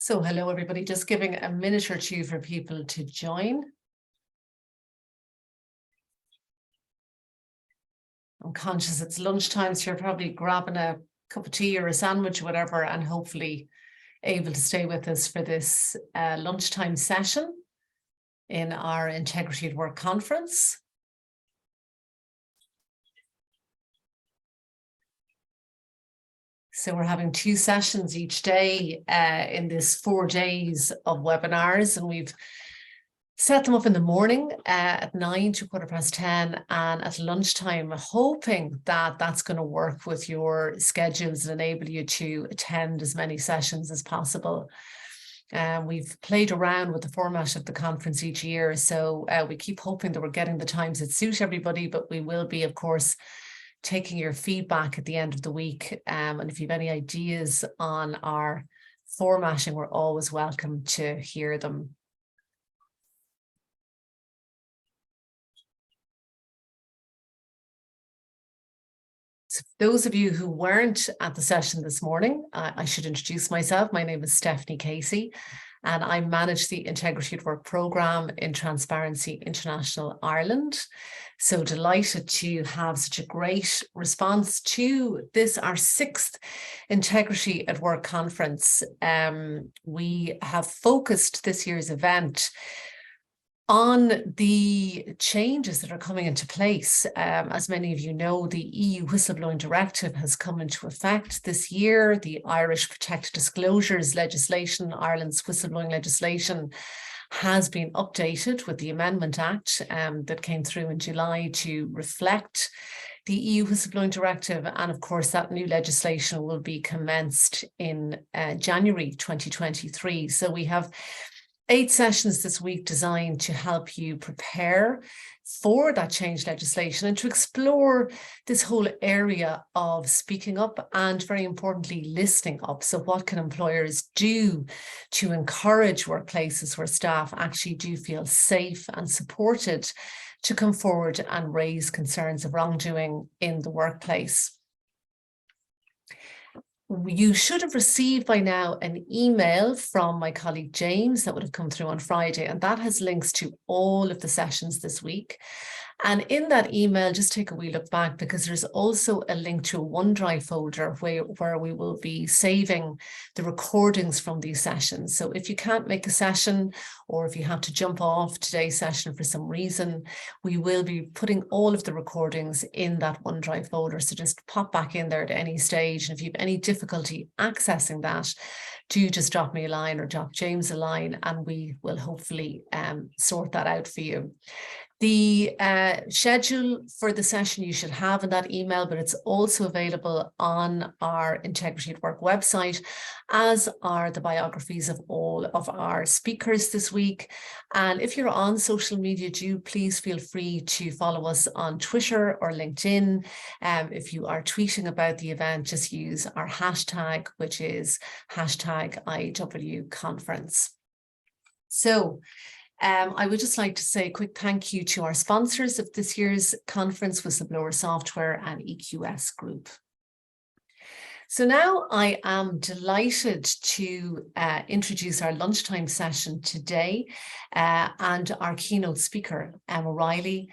So hello, everybody. Just giving a minute or two for people to join. I'm conscious it's lunchtime, so you're probably grabbing a cup of tea or a sandwich or whatever, and hopefully able to stay with us for this lunchtime session in our Integrity at Work conference. So we're having 2 sessions each day in this 4 days of webinars, and we've set them up in the morning at 9 to 10:15 and at lunchtime, hoping that that's going to work with your schedules and enable you to attend as many sessions as possible. We've played around with the format of the conference each year, so we keep hoping that we're getting the times that suit everybody, but we will be, of course, taking your feedback at the end of the week. And if you have any ideas on our formatting, we're always welcome to hear them. So those of you who weren't at the session this morning, I should introduce myself. My name is Stephanie Casey, and I manage the Integrity at Work programme in Transparency International Ireland. So delighted to have such a great response to this, our 6th Integrity at Work conference. We have focused this year's event on the changes that are coming into place. As many of you know, the EU Whistleblowing Directive has come into effect this year. The Irish Protected Disclosures legislation, Ireland's whistleblowing legislation, has been updated with the Amendment Act that came through in July to reflect the EU Whistleblowing Directive. And of course, that new legislation will be commenced in January 2023. So we have 8 sessions this week designed to help you prepare for that change legislation and to explore this whole area of speaking up and, very importantly, listening up. So what can employers do to encourage workplaces where staff actually do feel safe and supported to come forward and raise concerns of wrongdoing in the workplace? You should have received by now an email from my colleague James that would have come through on Friday, and that has links to all of the sessions this week. And in that email, just take a wee look back, because there's also a link to a OneDrive folder where we will be saving the recordings from these sessions. So if you can't make a session, or if you have to jump off today's session for some reason, we will be putting all of the recordings in that OneDrive folder. So just pop back in there at any stage. And if you have any difficulty accessing that, do just drop me a line or drop James a line, and we will hopefully sort that out for you. The schedule for the session you should have in that email, but it's also available on our Integrity at Work website, as are the biographies of all of our speakers this week. And if you're on social media, do please feel free to follow us on Twitter or LinkedIn. If you are tweeting about the event, just use our hashtag, which is #IWConference. So I would just like to say a quick thank you to our sponsors of this year's conference, Whistleblower Software and EQS Group. So now I am delighted to introduce our lunchtime session today and our keynote speaker, Emma Reilly.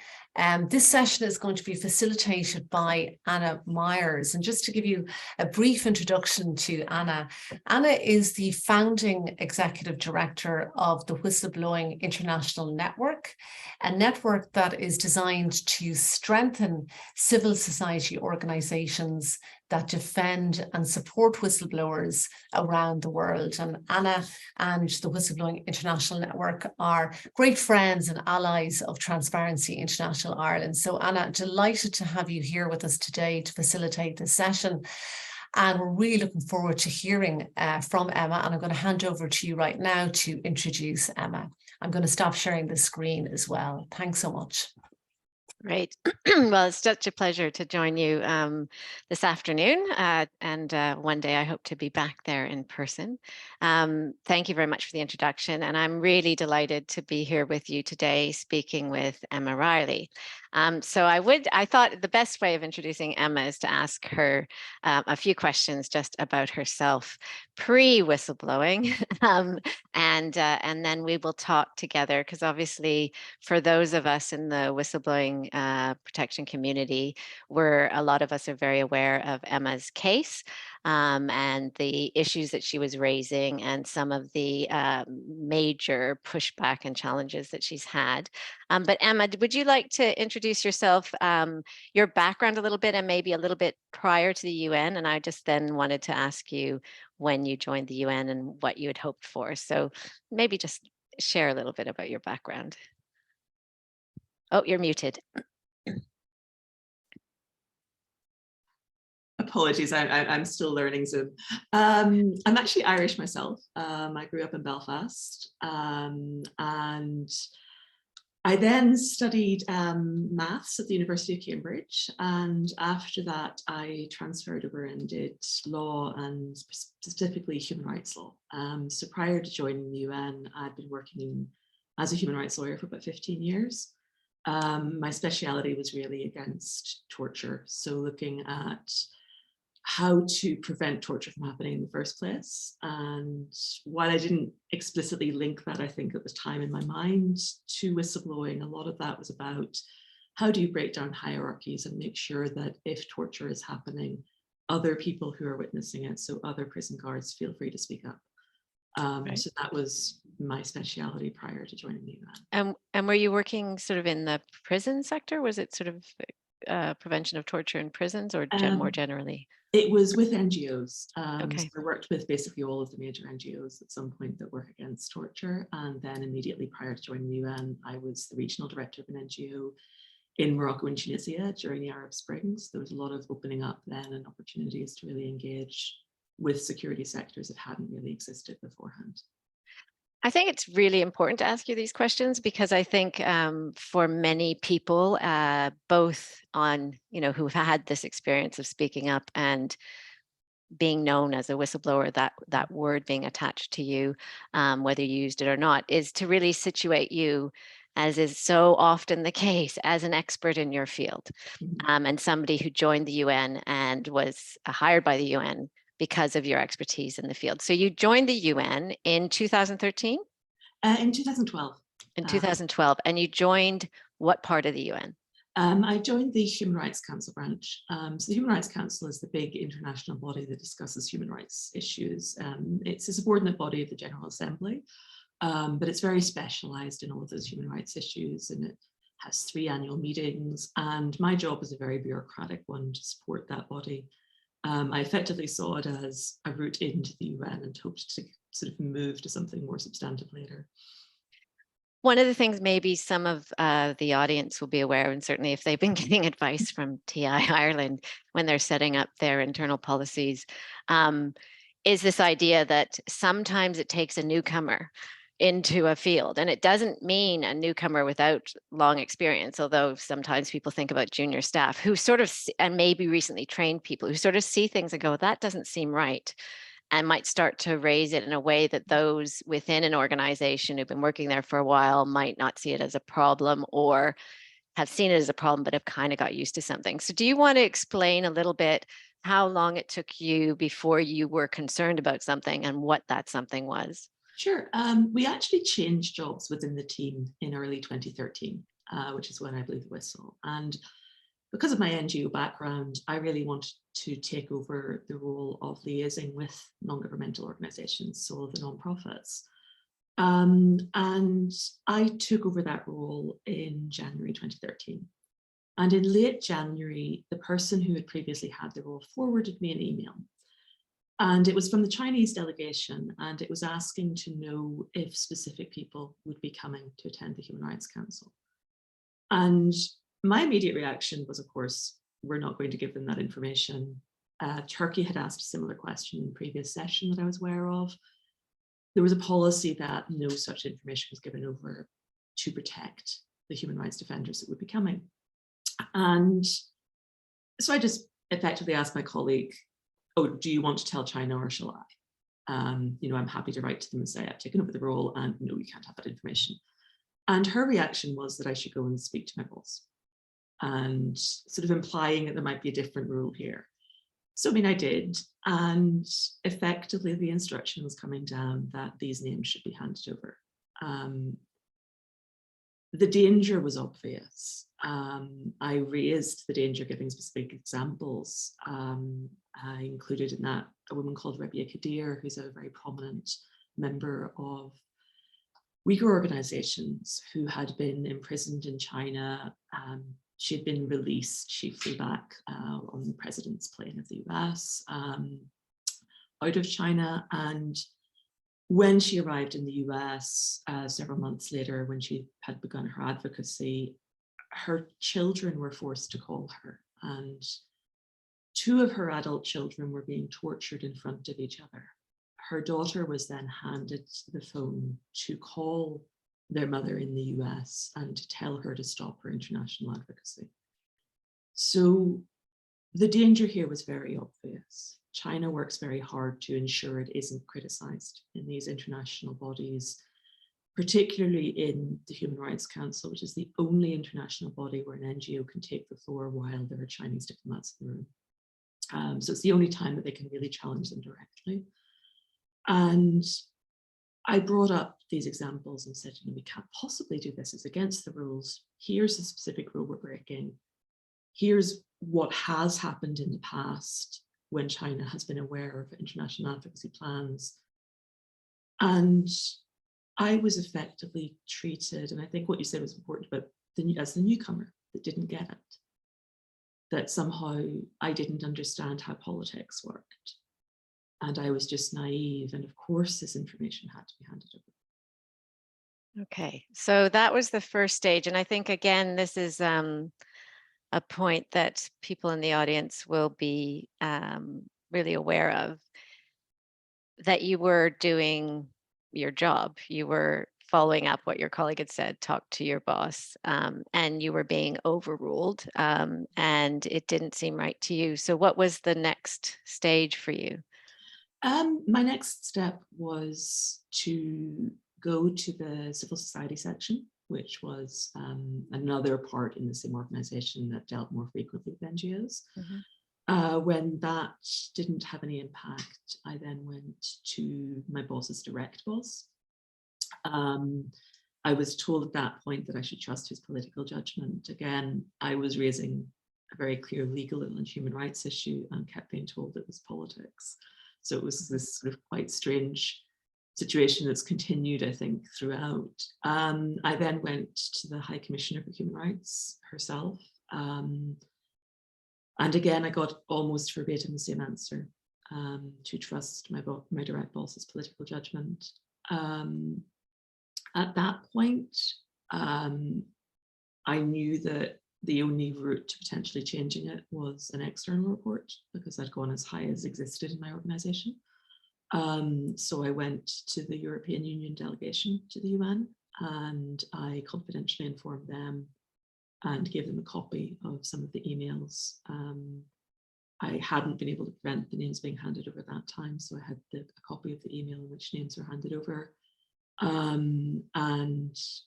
This session is going to be facilitated by Anna Myers. And just to give you a brief introduction to Anna, Anna is the founding executive director of the Whistleblowing International Network, a network that is designed to strengthen civil society organizations that defend and support whistleblowers around the world. And Anna and the Whistleblowing International Network are great friends and allies of Transparency International Ireland. So Anna, delighted to have you here with us today to facilitate this session. And we're really looking forward to hearing from Emma. And I'm going to hand over to you right now to introduce Emma. I'm going to stop sharing the screen as well. Thanks so much. Great. Well, it's such a pleasure to join you this afternoon, and one day I hope to be back there in person. Thank you very much for the introduction, and I'm really delighted to be here with you today speaking with Emma Reilly. So I thought the best way of introducing Emma is to ask her a few questions just about herself pre-whistleblowing, and then we will talk together, because obviously for those of us in the whistleblowing protection community, a lot of us are very aware of Emma's case, and the issues that she was raising and some of the major pushback and challenges that she's had. But Emma, would you like to introduce yourself, your background a little bit, and maybe a little bit prior to the UN? And I just then wanted to ask you when you joined the UN and what you had hoped for. So maybe just share a little bit about your background. Oh, you're muted. Apologies, I'm still learning Zoom. I'm actually Irish myself. I grew up in Belfast, and I then studied maths at the University of Cambridge, and after that I transferred over and did law, and specifically human rights law. So prior to joining the UN, I'd been working as a human rights lawyer for about 15 years. My speciality was really against torture, so looking at how to prevent torture from happening in the first place. And while I didn't explicitly link that, I think at the time in my mind, to whistleblowing, a lot of that was about how do you break down hierarchies and make sure that if torture is happening, other people who are witnessing it, so other prison guards, feel free to speak up. Right. So that was my speciality prior to joining the UN. And were you working sort of in the prison sector? Was it sort of prevention of torture in prisons, or more generally? It was with NGOs. Okay. So I worked with basically all of the major NGOs at some point that work against torture. And then immediately prior to joining the UN, I was the regional director of an NGO in Morocco and Tunisia during the Arab Springs. There was a lot of opening up then and opportunities to really engage with security sectors that hadn't really existed beforehand. I think it's really important to ask you these questions, because I think for many people, both on, who've had this experience of speaking up and being known as a whistleblower, that word being attached to you, whether you used it or not, is to really situate you, as is so often the case, as an expert in your field, and somebody who joined the UN and was hired by the UN because of your expertise in the field. So you joined the UN in 2013? In 2012. In 2012. And you joined what part of the UN? I joined the Human Rights Council branch. So the Human Rights Council is the big international body that discusses human rights issues. It's a subordinate body of the General Assembly, but it's very specialized in all of those human rights issues, and it has 3 annual meetings. And my job is a very bureaucratic one, to support that body. I effectively saw it as a route into the UN and hoped to sort of move to something more substantive later. One of the things maybe some of the audience will be aware, and certainly if they've been getting advice from TI Ireland when they're setting up their internal policies, is this idea that sometimes it takes a newcomer into a field, and it doesn't mean a newcomer without long experience, although sometimes people think about junior staff who sort of, and maybe recently trained people who sort of see things and go, that doesn't seem right, and might start to raise it in a way that those within an organization who've been working there for a while might not see it as a problem, or have seen it as a problem but have kind of got used to something. So do you want to explain a little bit how long it took you before you were concerned about something and what that something was? Sure. We actually changed jobs within the team in early 2013, which is when I blew the whistle. And because of my NGO background, I really wanted to take over the role of liaising with non-governmental organizations, so the nonprofits. And I took over that role in January 2013. And in late January, the person who had previously had the role forwarded me an email. And it was from the Chinese delegation, and it was asking to know if specific people would be coming to attend the Human Rights Council. And my immediate reaction was, of course, we're not going to give them that information. Turkey had asked a similar question in the previous session that I was aware of. There was a policy that no such information was given over to protect the human rights defenders that would be coming. And so I just effectively asked my colleague, oh, do you want to tell China or shall I? I'm happy to write to them and say I've taken over the role and no, you can't have that information. And her reaction was that I should go and speak to my boss. and sort of implying that there might be a different rule here. So, I mean, I did, and effectively the instruction was coming down that these names should be handed over. The danger was obvious. I raised the danger giving specific examples. I included in that a woman called Reilly, who's a very prominent member of Uyghur organizations who had been imprisoned in China. She had been released. She flew back on the president's plane of the US out of China. And when she arrived in the US several months later, when she had begun her advocacy, her children were forced to call her. And 2 of her adult children were being tortured in front of each other. Her daughter was then handed the phone to call their mother in the US and to tell her to stop her international advocacy. So the danger here was very obvious. China works very hard to ensure it isn't criticized in these international bodies, particularly in the Human Rights Council, which is the only international body where an NGO can take the floor while there are Chinese diplomats in the room. So it's the only time that they can really challenge them directly. And I brought up these examples and said, we can't possibly do this. It's against the rules. Here's the specific rule we're breaking. Here's what has happened in the past when China has been aware of international advocacy plans. And I was effectively treated, and I think what you said was important, but as the newcomer that didn't get it, that somehow I didn't understand how politics worked. And I was just naive. And of course, this information had to be handed over. Okay, so that was the first stage. And I think, again, this is a point that people in the audience will be really aware of, that you were doing your job. You were following up what your colleague had said, talk to your boss, and you were being overruled, and it didn't seem right to you. So what was the next stage for you? My next step was to go to the civil society section, which was another part in the same organization that dealt more frequently with NGOs. Mm-hmm. When that didn't have any impact, I then went to my boss's direct boss. I was told at that point that I should trust his political judgment. Again, I was raising a very clear legal and human rights issue and kept being told it was politics. So it was this sort of quite strange situation that's continued, I think, throughout. I then went to the High Commissioner for Human Rights herself. And again, I got almost verbatim the same answer, to trust my direct boss's political judgment. At that point, I knew that the only route to potentially changing it was an external report, because I'd gone as high as existed in my organization. So I went to the European Union delegation to the UN, and I confidentially informed them and gave them a copy of some of the emails. I hadn't been able to prevent the names being handed over at that time, so I had a copy of the email in which names were handed over. And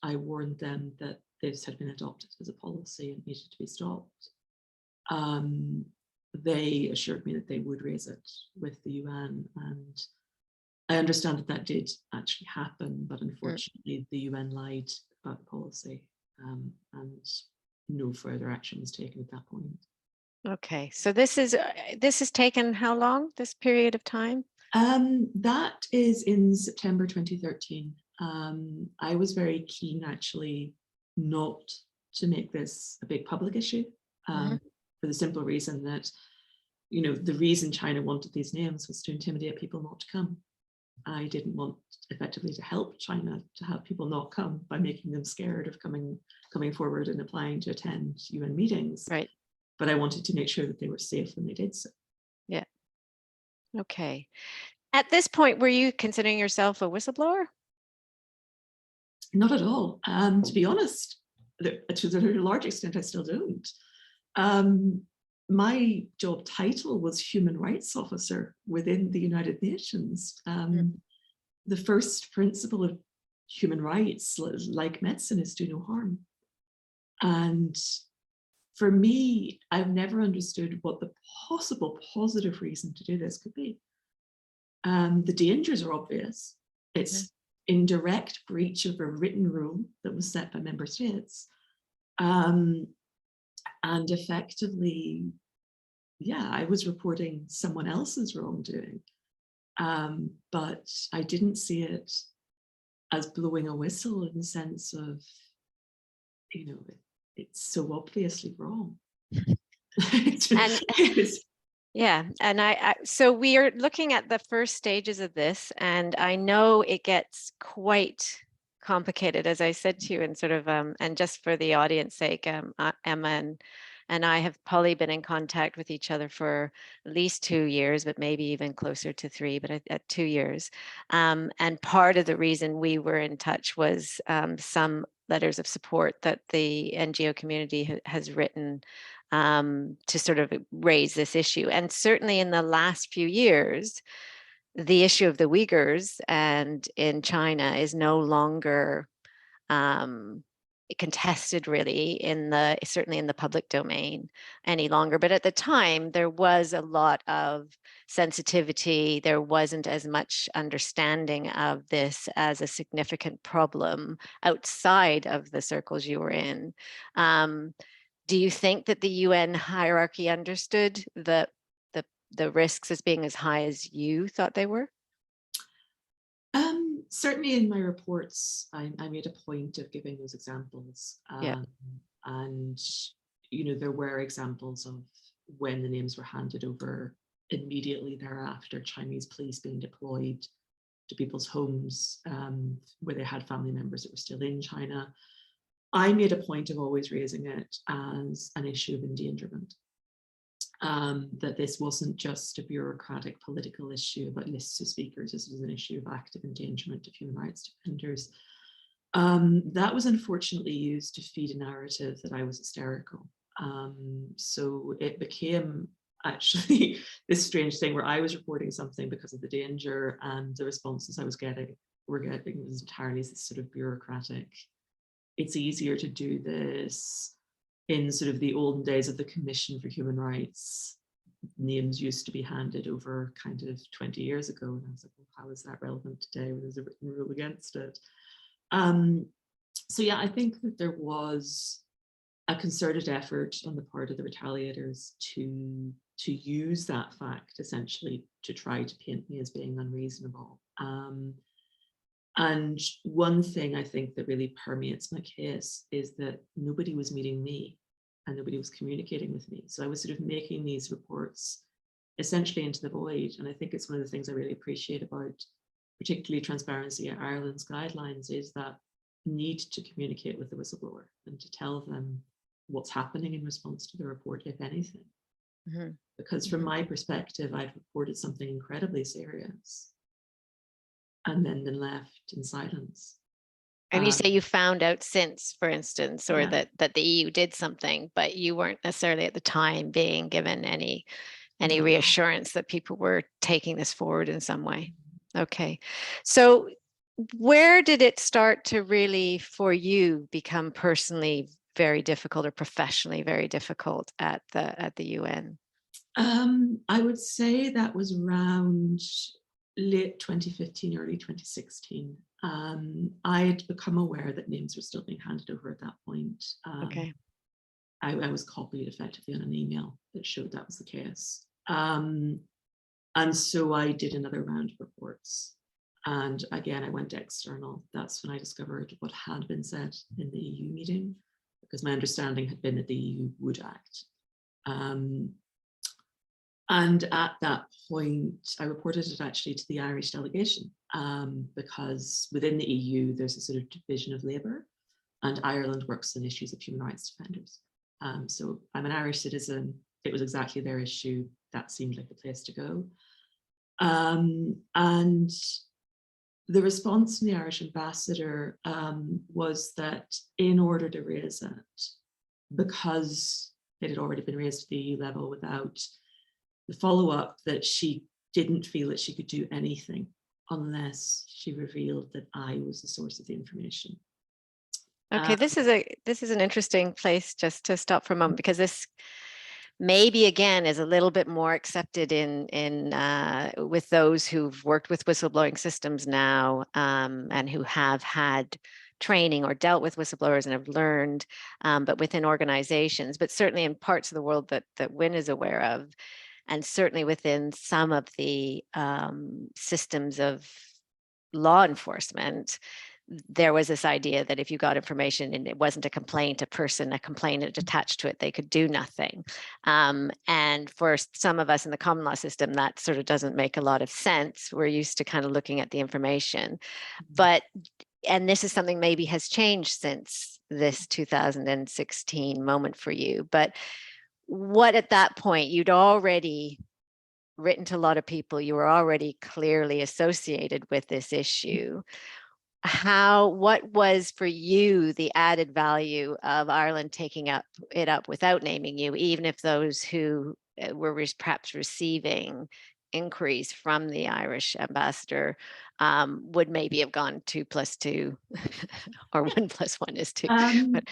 I warned them that this had been adopted as a policy and needed to be stopped. They assured me that they would raise it with the UN, and I understand that that did actually happen, but unfortunately the UN lied about the policy, and no further action was taken at that point. Okay, so this has taken how long, this period of time? That is in September 2013. I was very keen, actually, not to make this a big public issue, for the simple reason that, the reason China wanted these names was to intimidate people not to come. I didn't want effectively to help China to have people not come by making them scared of coming forward and applying to attend UN meetings. Right. But I wanted to make sure that they were safe when they did so. Yeah. Okay. At this point, were you considering yourself a whistleblower? Not at all. To be honest, to a large extent, I still don't. My job title was Human Rights Officer within the United Nations. The first principle of human rights, like medicine, is do no harm. And for me, I've never understood what the possible positive reason to do this could be. The dangers are obvious. It's in direct breach of a written rule that was set by member states. And effectively, yeah, I was reporting someone else's wrongdoing. But I didn't see it as blowing a whistle in the sense of, you know, it's so obviously wrong. And yeah, and so we are looking at the first stages of this, and I know it gets quite complicated, as I said to you, and sort of, and just for the audience sake, Emma and I have probably been in contact with each other for at least 2 years, but maybe even closer to 3, but at 2 years. And part of the reason we were in touch was some letters of support that the NGO community has written to sort of raise this issue. And certainly in the last few years, the issue of the Uyghurs and in China is no longer contested really certainly in the public domain any longer. But at the time, there was a lot of sensitivity. There wasn't as much understanding of this as a significant problem outside of the circles you were in. Do you think that the UN hierarchy understood the risks as being as high as you thought they were? Certainly in my reports, I made a point of giving those examples. And, you know, there were examples of when the names were handed over immediately thereafter, Chinese police being deployed to people's homes where they had family members that were still in China. I made a point of always raising it as an issue of endangerment. That this wasn't just a bureaucratic political issue about lists of speakers, this was an issue of active endangerment of human rights defenders. That was unfortunately used to feed a narrative that I was hysterical. So it became actually this strange thing where I was reporting something because of the danger, and the responses I was getting was entirely this sort of bureaucratic. It's easier to do this. In sort of the olden days of the Commission for Human Rights, names used to be handed over kind of 20 years ago. And I was like, well, how is that relevant today when there's a written rule against it? So yeah, I think that there was a concerted effort on the part of the retaliators to use that fact essentially to try to paint me as being unreasonable. And one thing I think that really permeates my case is that nobody was meeting me and nobody was communicating with me. So I was sort of making these reports essentially into the void. And I think it's one of the things I really appreciate about particularly Transparency Ireland's guidelines is that need to communicate with the whistleblower and to tell them what's happening in response to the report, if anything. Because from my perspective, I'd reported something incredibly serious and then been left in silence. And you say you found out since, for instance, or Yeah. that the EU did something, but you weren't necessarily at the time being given any No. reassurance that people were taking this forward in some way. Okay. So where did it start to really, for you, become personally very difficult or professionally very difficult at the UN? I would say that was around late 2015, early 2016. I had become aware that names were still being handed over at that point. Okay. I was copied effectively on an email that showed that was the case. And so I did another round of reports. And again, I went external. That's when I discovered what had been said in the EU meeting, because my understanding had been that the EU would act. And at that point, I reported it actually to the Irish delegation, because within the EU, there's a sort of division of labour, and Ireland works on issues of human rights defenders. So I'm an Irish citizen. It was exactly their issue. That seemed like the place to go. And the response from the Irish ambassador was that in order to raise it, because it had already been raised at the EU level without the follow-up, that she didn't feel that she could do anything unless she revealed that I was the source of the information. Okay, this is an interesting place just to stop for a moment, because this maybe again is a little bit more accepted in with those who've worked with whistleblowing systems now, and who have had training or dealt with whistleblowers and have learned, but within organizations, but certainly in parts of the world that Win is aware of, and certainly within some of the systems of law enforcement, there was this idea that if you got information and it wasn't a complaint, a complainant attached to it, they could do nothing. And for some of us in the common law system, that sort of doesn't make a lot of sense. We're used to kind of looking at the information. But, and this is something maybe has changed since this 2016 moment for you. But what at that point, you'd already written to a lot of people, you were already clearly associated with this issue. What was for you the added value of Ireland taking it up without naming you, even if those who were perhaps receiving inquiries from the Irish ambassador would maybe have gone 2 + 2 or 1 + 1 is 2? But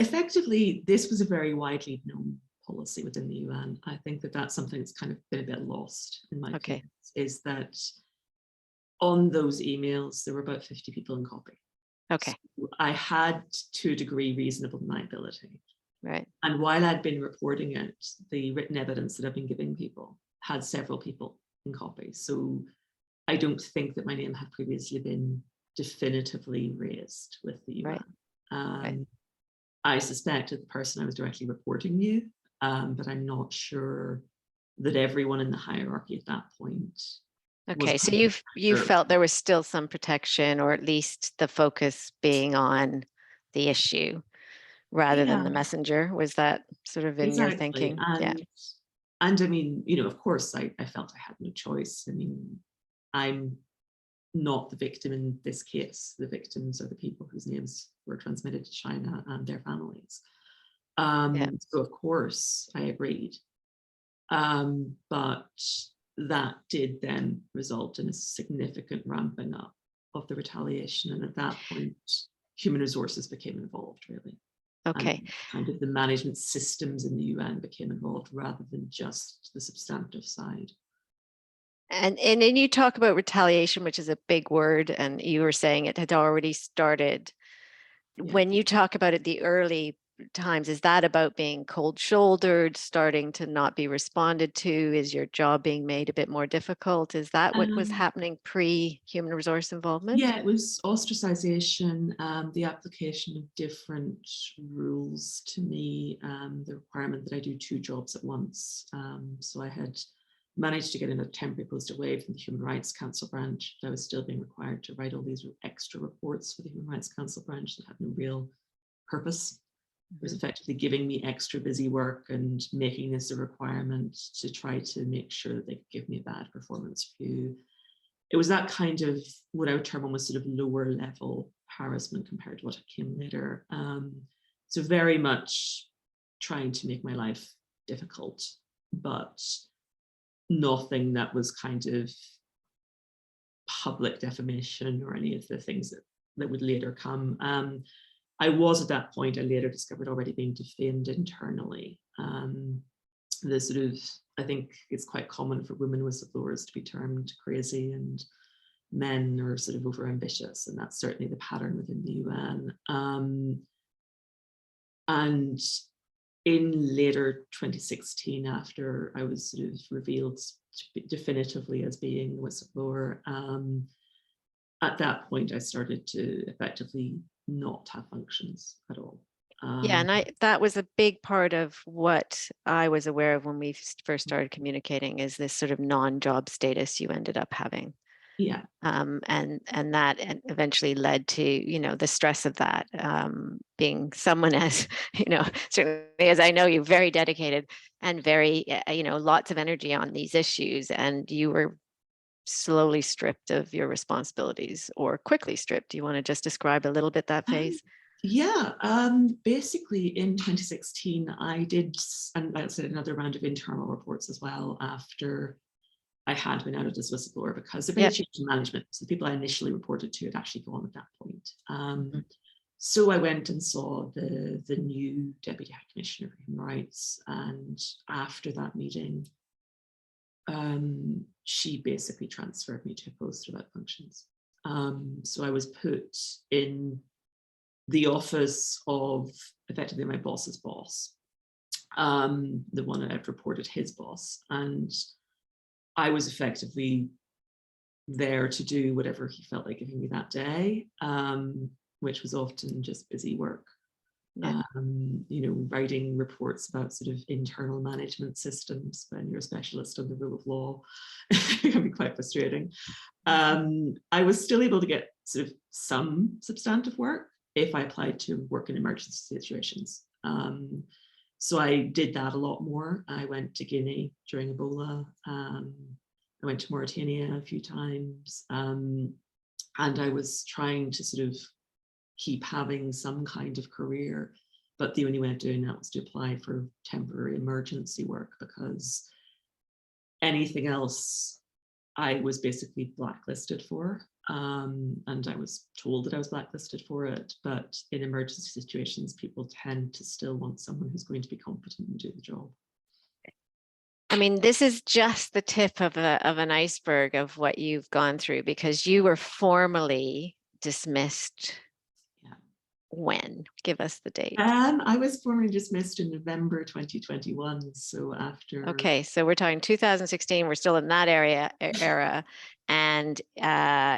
Effectively, this was a very widely known policy within the UN. I think that that's something that's kind of been a bit lost in my okay, case, is that on those emails, there were about 50 people in copy. okay, So I had, to a degree, reasonable deniability. right, And while I'd been reporting it, the written evidence that I've been giving people had several people in copy. So I don't think that my name had previously been definitively raised with the UN. right. I suspect that the person I was directly reporting knew, but I'm not sure that everyone in the hierarchy at that point Okay, was so you sure. felt there was still some protection, or at least the focus being on the issue rather than Yeah, the messenger. Was that sort of in your exactly. thinking? Yeah, And I mean, you know, of course, I felt I had no choice. I mean, I'm not the victim in this case. The victims are the people whose names were transmitted to China and their families. yeah. So of course I agreed. But that did then result in a significant ramping up of the retaliation. And at that point, human resources became involved, really. Okay. And kind of the management systems in the UN became involved rather than just the substantive side. And then you talk about retaliation, which is a big word, and you were saying it had already started. Yeah. When you talk about it, the early times, is that about being cold shouldered, starting to not be responded to? Is your job being made a bit more difficult? Is that what was happening pre-human resource involvement? Yeah, it was ostracization, the application of different rules to me, the requirement that I do 2 jobs at once. So I had managed to get in a temporary post away from the Human Rights Council branch. I was still being required to write all these extra reports for the Human Rights Council branch that had no real purpose. It was effectively giving me extra busy work and making this a requirement to try to make sure that they could give me a bad performance review. It was that kind of what I would term almost sort of lower level harassment compared to what came later. So very much trying to make my life difficult, but nothing that was kind of public defamation or any of the things that would later come. I was at that point, I later discovered, already being defamed internally. The sort of, I think it's quite common for women whistleblowers to be termed crazy, and men are sort of overambitious, and that's certainly the pattern within the UN. And in later 2016, after I was sort of revealed definitively as being the whistleblower, at that point I started to effectively not have functions at all. Yeah, and that was a big part of what I was aware of when we first started communicating, is this sort of non-job status you ended up having. Yeah. And that eventually led to, you know, the stress of that, being someone as, you know, certainly as I know you, very dedicated and very, you know, lots of energy on these issues, and you were slowly stripped of your responsibilities, or quickly stripped. Do you want to just describe a little bit that phase? Yeah, basically in 2016, I did, and like I said, another round of internal reports as well after I had been outed as whistleblower, because the change in management, so the people I initially reported to had actually gone at that point. So I went and saw the new Deputy High Commissioner for Human Rights, and after that meeting, she basically transferred me to a post about functions. So I was put in the office of effectively my boss's boss, the one that I'd reported his boss, and I was effectively there to do whatever he felt like giving me that day, which was often just busy work. Yeah. You know, writing reports about sort of internal management systems when you're a specialist on the rule of law. It can be quite frustrating. I was still able to get sort of some substantive work if I applied to work in emergency situations. So I did that a lot more. I went to Guinea during Ebola. I went to Mauritania a few times. And I was trying to sort of keep having some kind of career, but the only way of doing that was to apply for temporary emergency work, because anything else I was basically blacklisted for, and I was told that I was blacklisted for it. But in emergency situations, people tend to still want someone who's going to be competent and do the job. I mean, this is just the tip of an iceberg of what you've gone through, because you were formally dismissed. Yeah. When? Give us the date. I was formally dismissed in November 2021. So after. Okay, so we're talking 2016. We're still in that era, and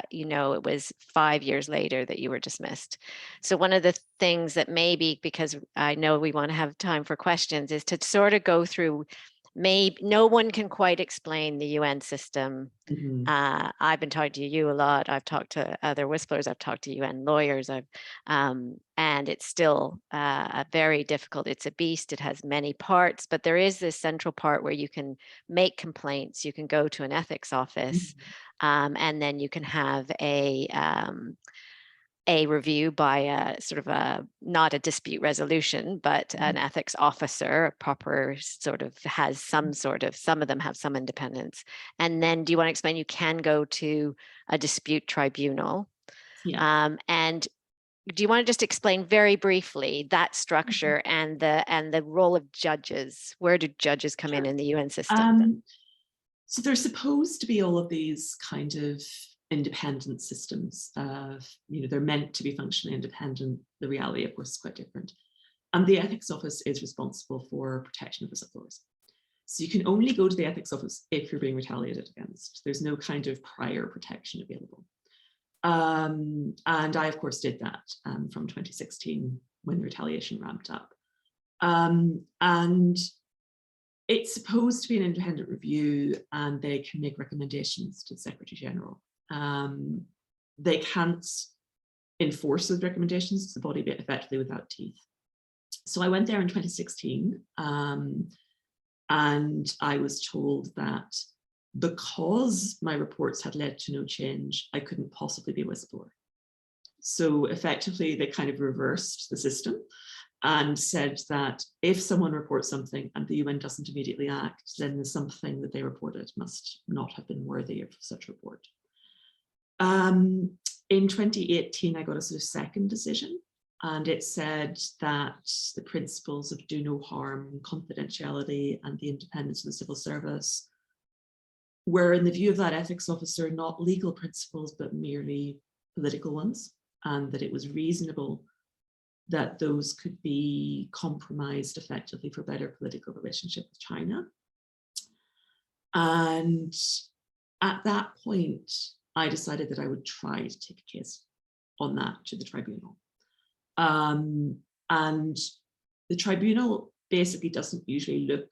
you know, it was 5 years later that you were dismissed. So one of the things that maybe, because I know we want to have time for questions, is to sort of go through. Maybe no one can quite explain the UN system. I've been talking to you a lot. I've talked to other whistleblowers. I've talked to UN lawyers. And it's still very difficult. It's a beast. It has many parts, but there is this central part where you can make complaints. You can go to an ethics office, and then you can have a review by a sort of not a dispute resolution, but an ethics officer, a proper sort of has some of them have some independence. And then do you want to explain, you can go to a dispute tribunal? Yeah. And do you want to just explain very briefly that structure and the role of judges? Where do judges come in the UN system? So there's supposed to be all of these kind of independent systems. You know, they're meant to be functionally independent. The reality, of course, is quite different. And the ethics office is responsible for protection of whistleblowers. So you can only go to the ethics office if you're being retaliated against. There's no kind of prior protection available. And I, of course, did that from 2016 when the retaliation ramped up. And it's supposed to be an independent review, and they can make recommendations to the Secretary General. They can't enforce those recommendations. It's a body effectively without teeth. So I went there in 2016, and I was told that because my reports had led to no change, I couldn't possibly be a whistleblower. So effectively, they kind of reversed the system and said that if someone reports something and the UN doesn't immediately act, then something that they reported must not have been worthy of such report. In 2018, I got a sort of second decision, and it said that the principles of do no harm, confidentiality, and the independence of the civil service were, in the view of that ethics officer, not legal principles, but merely political ones, and that it was reasonable that those could be compromised effectively for better political relationship with China. And at that point, I decided that I would try to take a case on that to the tribunal. And the tribunal basically doesn't usually look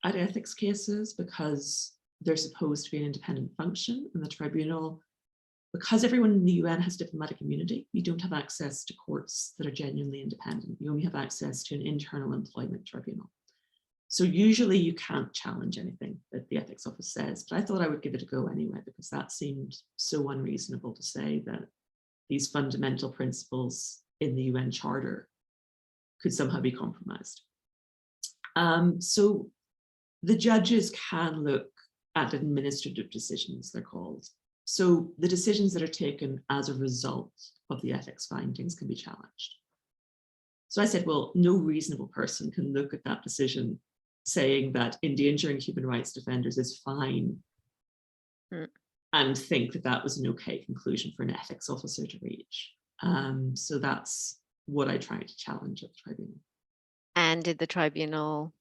at ethics cases because they're supposed to be an independent function, and the tribunal, because everyone in the UN has diplomatic immunity, you don't have access to courts that are genuinely independent. You only have access to an internal employment tribunal. So usually you can't challenge anything that the ethics office says, but I thought I would give it a go anyway, because that seemed so unreasonable to say that these fundamental principles in the UN Charter could somehow be compromised. So the judges can look at administrative decisions, they're called. So the decisions that are taken as a result of the ethics findings can be challenged. So I said, well, no reasonable person can look at that decision saying that endangering human rights defenders is fine and think that that was an okay conclusion for an ethics officer to reach. So that's what I tried to challenge at the tribunal. And did the tribunal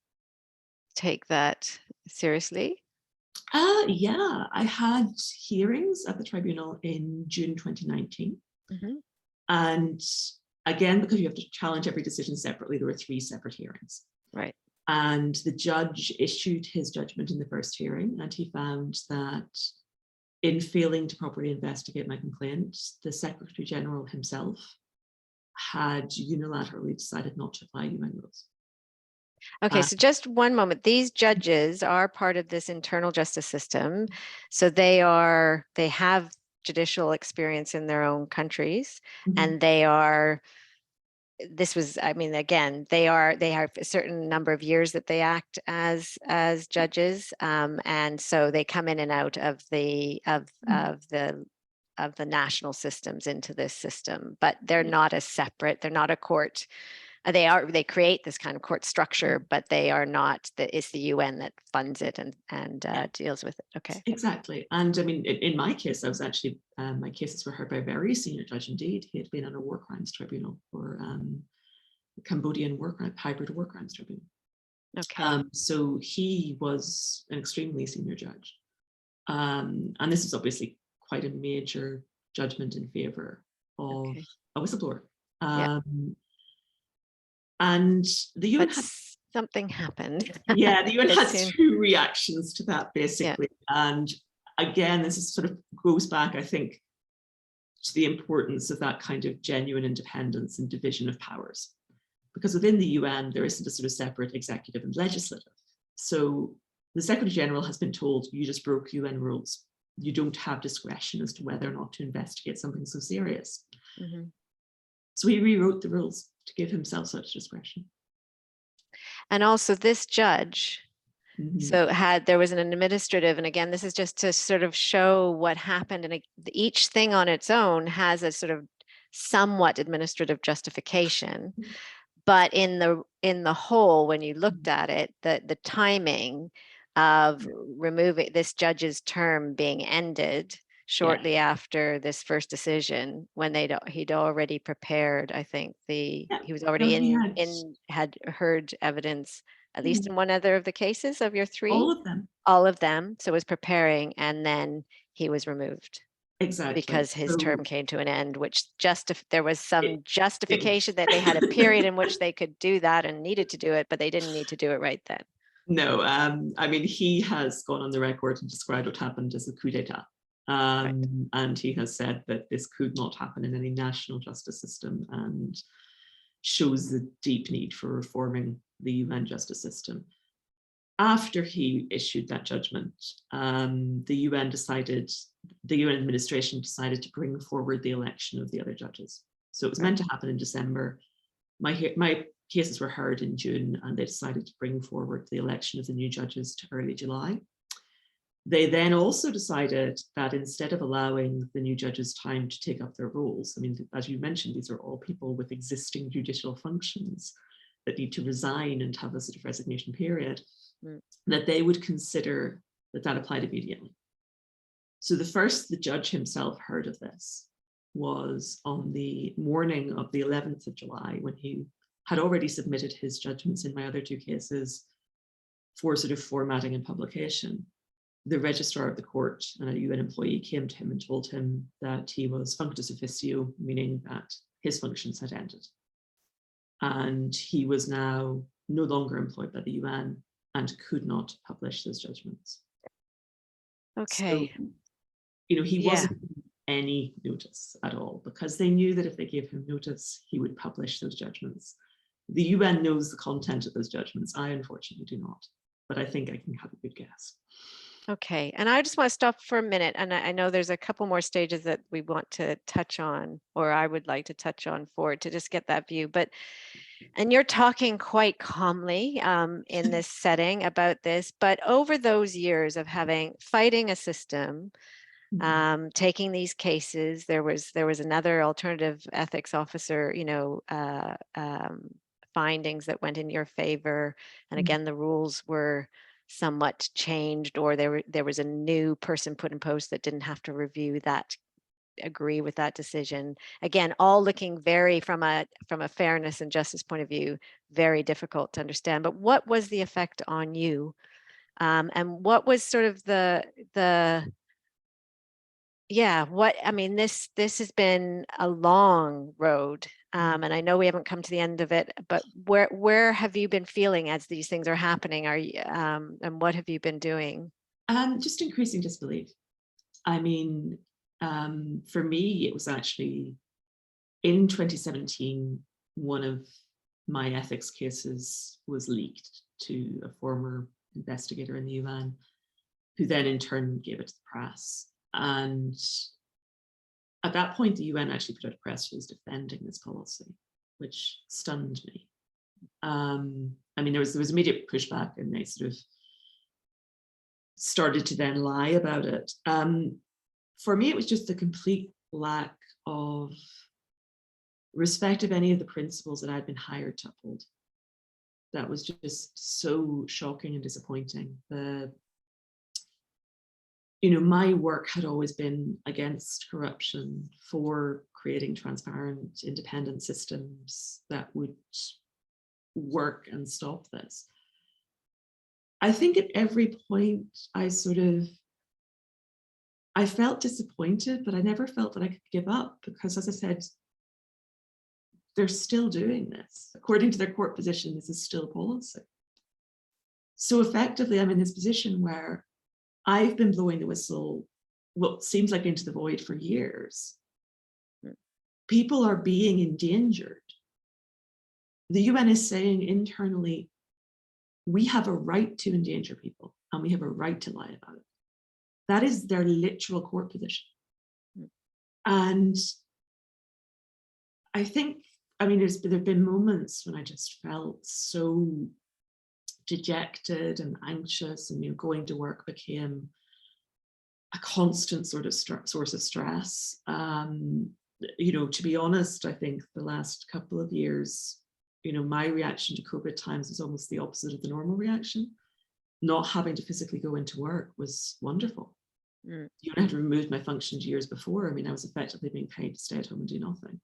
take that seriously? Yeah, I had hearings at the tribunal in June 2019. And again, because you have to challenge every decision separately, there were 3 separate hearings. Right. And the judge issued his judgment in the first hearing, and he found that in failing to properly investigate my complaint, the Secretary General himself had unilaterally decided not to apply UN rules. Okay, so just one moment. These judges are part of this internal justice system. So they have judicial experience in their own countries, and they are, this was, I mean, again, they have a certain number of years that they act as judges. And so they come in and out of the national systems into this system, but they're not a separate, they're not a court. They create this kind of court structure, but they are not, it's the UN that funds it and deals with it. Okay. Exactly. And I mean, in my case, I was actually, my cases were heard by a very senior judge indeed. He had been on a war crimes tribunal for Cambodian hybrid war crimes tribunal. Okay. So he was an extremely senior judge. And this is obviously quite a major judgment in favor of a whistleblower. And the UN had something happened. Yeah, the UN had 2 reactions to that, basically. And again, this is sort of goes back, I think, to the importance of that kind of genuine independence and division of powers. Because within the UN, there isn't a sort of separate executive and legislative. So the Secretary General has been told, you just broke UN rules. You don't have discretion as to whether or not to investigate something so serious. So he rewrote the rules to give himself such discretion. And also this judge, so there was an administrative, and again, this is just to sort of show what happened, and each thing on its own has a sort of somewhat administrative justification. But in the whole, when you looked at it, the timing of removing this judge's term being ended shortly after this first decision, when he'd already prepared, I think he was already had heard evidence, at least in one other of the cases of your 3. All of them. So was preparing, and then he was removed. Exactly. Because his term came to an end, which there was some justification that they had a period in which they could do that and needed to do it, but they didn't need to do it right then. No, I mean, he has gone on the record and described what happened as a coup d'etat. And he has said that this could not happen in any national justice system, and shows the deep need for reforming the UN justice system. After he issued that judgment, the UN administration decided to bring forward the election of the other judges. So it was meant to happen in December. My cases were heard in June, and they decided to bring forward the election of the new judges to early July. They then also decided that instead of allowing the new judges time to take up their roles, I mean, as you mentioned, these are all people with existing judicial functions that need to resign and have a sort of resignation period, that they would consider that applied immediately. So the judge himself heard of this was on the morning of the 11th of July, when he had already submitted his judgments in my other 2 cases for sort of formatting and publication. The registrar of the court and a UN employee came to him and told him that he was functus officio, meaning that his functions had ended. And he was now no longer employed by the UN and could not publish those judgments. Okay. So, he wasn't given any notice at all, because they knew that if they gave him notice, he would publish those judgments. The UN knows the content of those judgments. I unfortunately do not, but I think I can have a good guess. Okay, and I just want to stop for a minute, and I know there's a couple more stages that we want to touch on, or I would like to touch on to just get that view. And you're talking quite calmly in this setting about this, but over those years of fighting a system, taking these cases, there was another alternative ethics officer, findings that went in your favor, and Mm. again, the rules were somewhat changed, or there was a new person put in post that didn't have to agree with that decision. Again, all looking very from a fairness and justice point of view, very difficult to understand. But what was the effect on you? And what was sort of what I mean, this has been a long road. And I know we haven't come to the end of it, but where have you been feeling as these things are happening? Are you and what have you been doing? Just increasing disbelief. I mean, for me, it was actually in 2017, one of my ethics cases was leaked to a former investigator in the UN, who then in turn gave it to the press. And at that point, the UN actually put out a press release defending this policy, which stunned me. I mean, there was immediate pushback, and they sort of started to then lie about it. For me, it was just the complete lack of respect of any of the principles that I'd been hired to uphold. That was just so shocking and disappointing. My work had always been against corruption, for creating transparent, independent systems that would work and stop this. I think at every point I felt disappointed, but I never felt that I could give up, because, as I said, they're still doing this. According to their court position, this is still policy. So effectively, I'm in this position where I've been blowing the whistle, what seems like into the void, for years. People are being endangered. The UN is saying internally, we have a right to endanger people, and we have a right to lie about it. That is their literal court position. And I think, I mean, there have been moments when I just felt so dejected and anxious, and going to work became a constant sort of source of stress. To be honest, I think the last couple of years, my reaction to COVID times was almost the opposite of the normal reaction. Not having to physically go into work was wonderful. I had removed my functions years before. I mean, I was effectively being paid to stay at home and do nothing.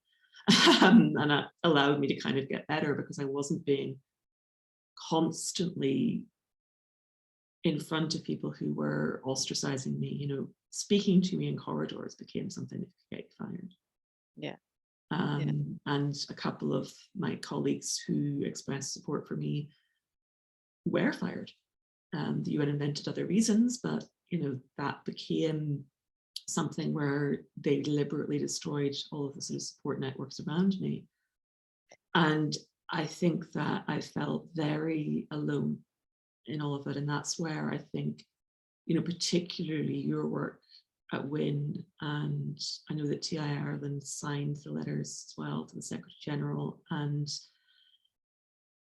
And that allowed me to kind of get better, because I wasn't being constantly in front of people who were ostracizing me. Speaking to me in corridors became something that could get fired. Yeah. And a couple of my colleagues who expressed support for me were fired. The UN invented other reasons, but that became something where they deliberately destroyed all of the sort of support networks around me. And I think that I felt very alone in all of it. And that's where I think, particularly your work at WIN, and I know that TI Ireland signed the letters as well to the Secretary General, and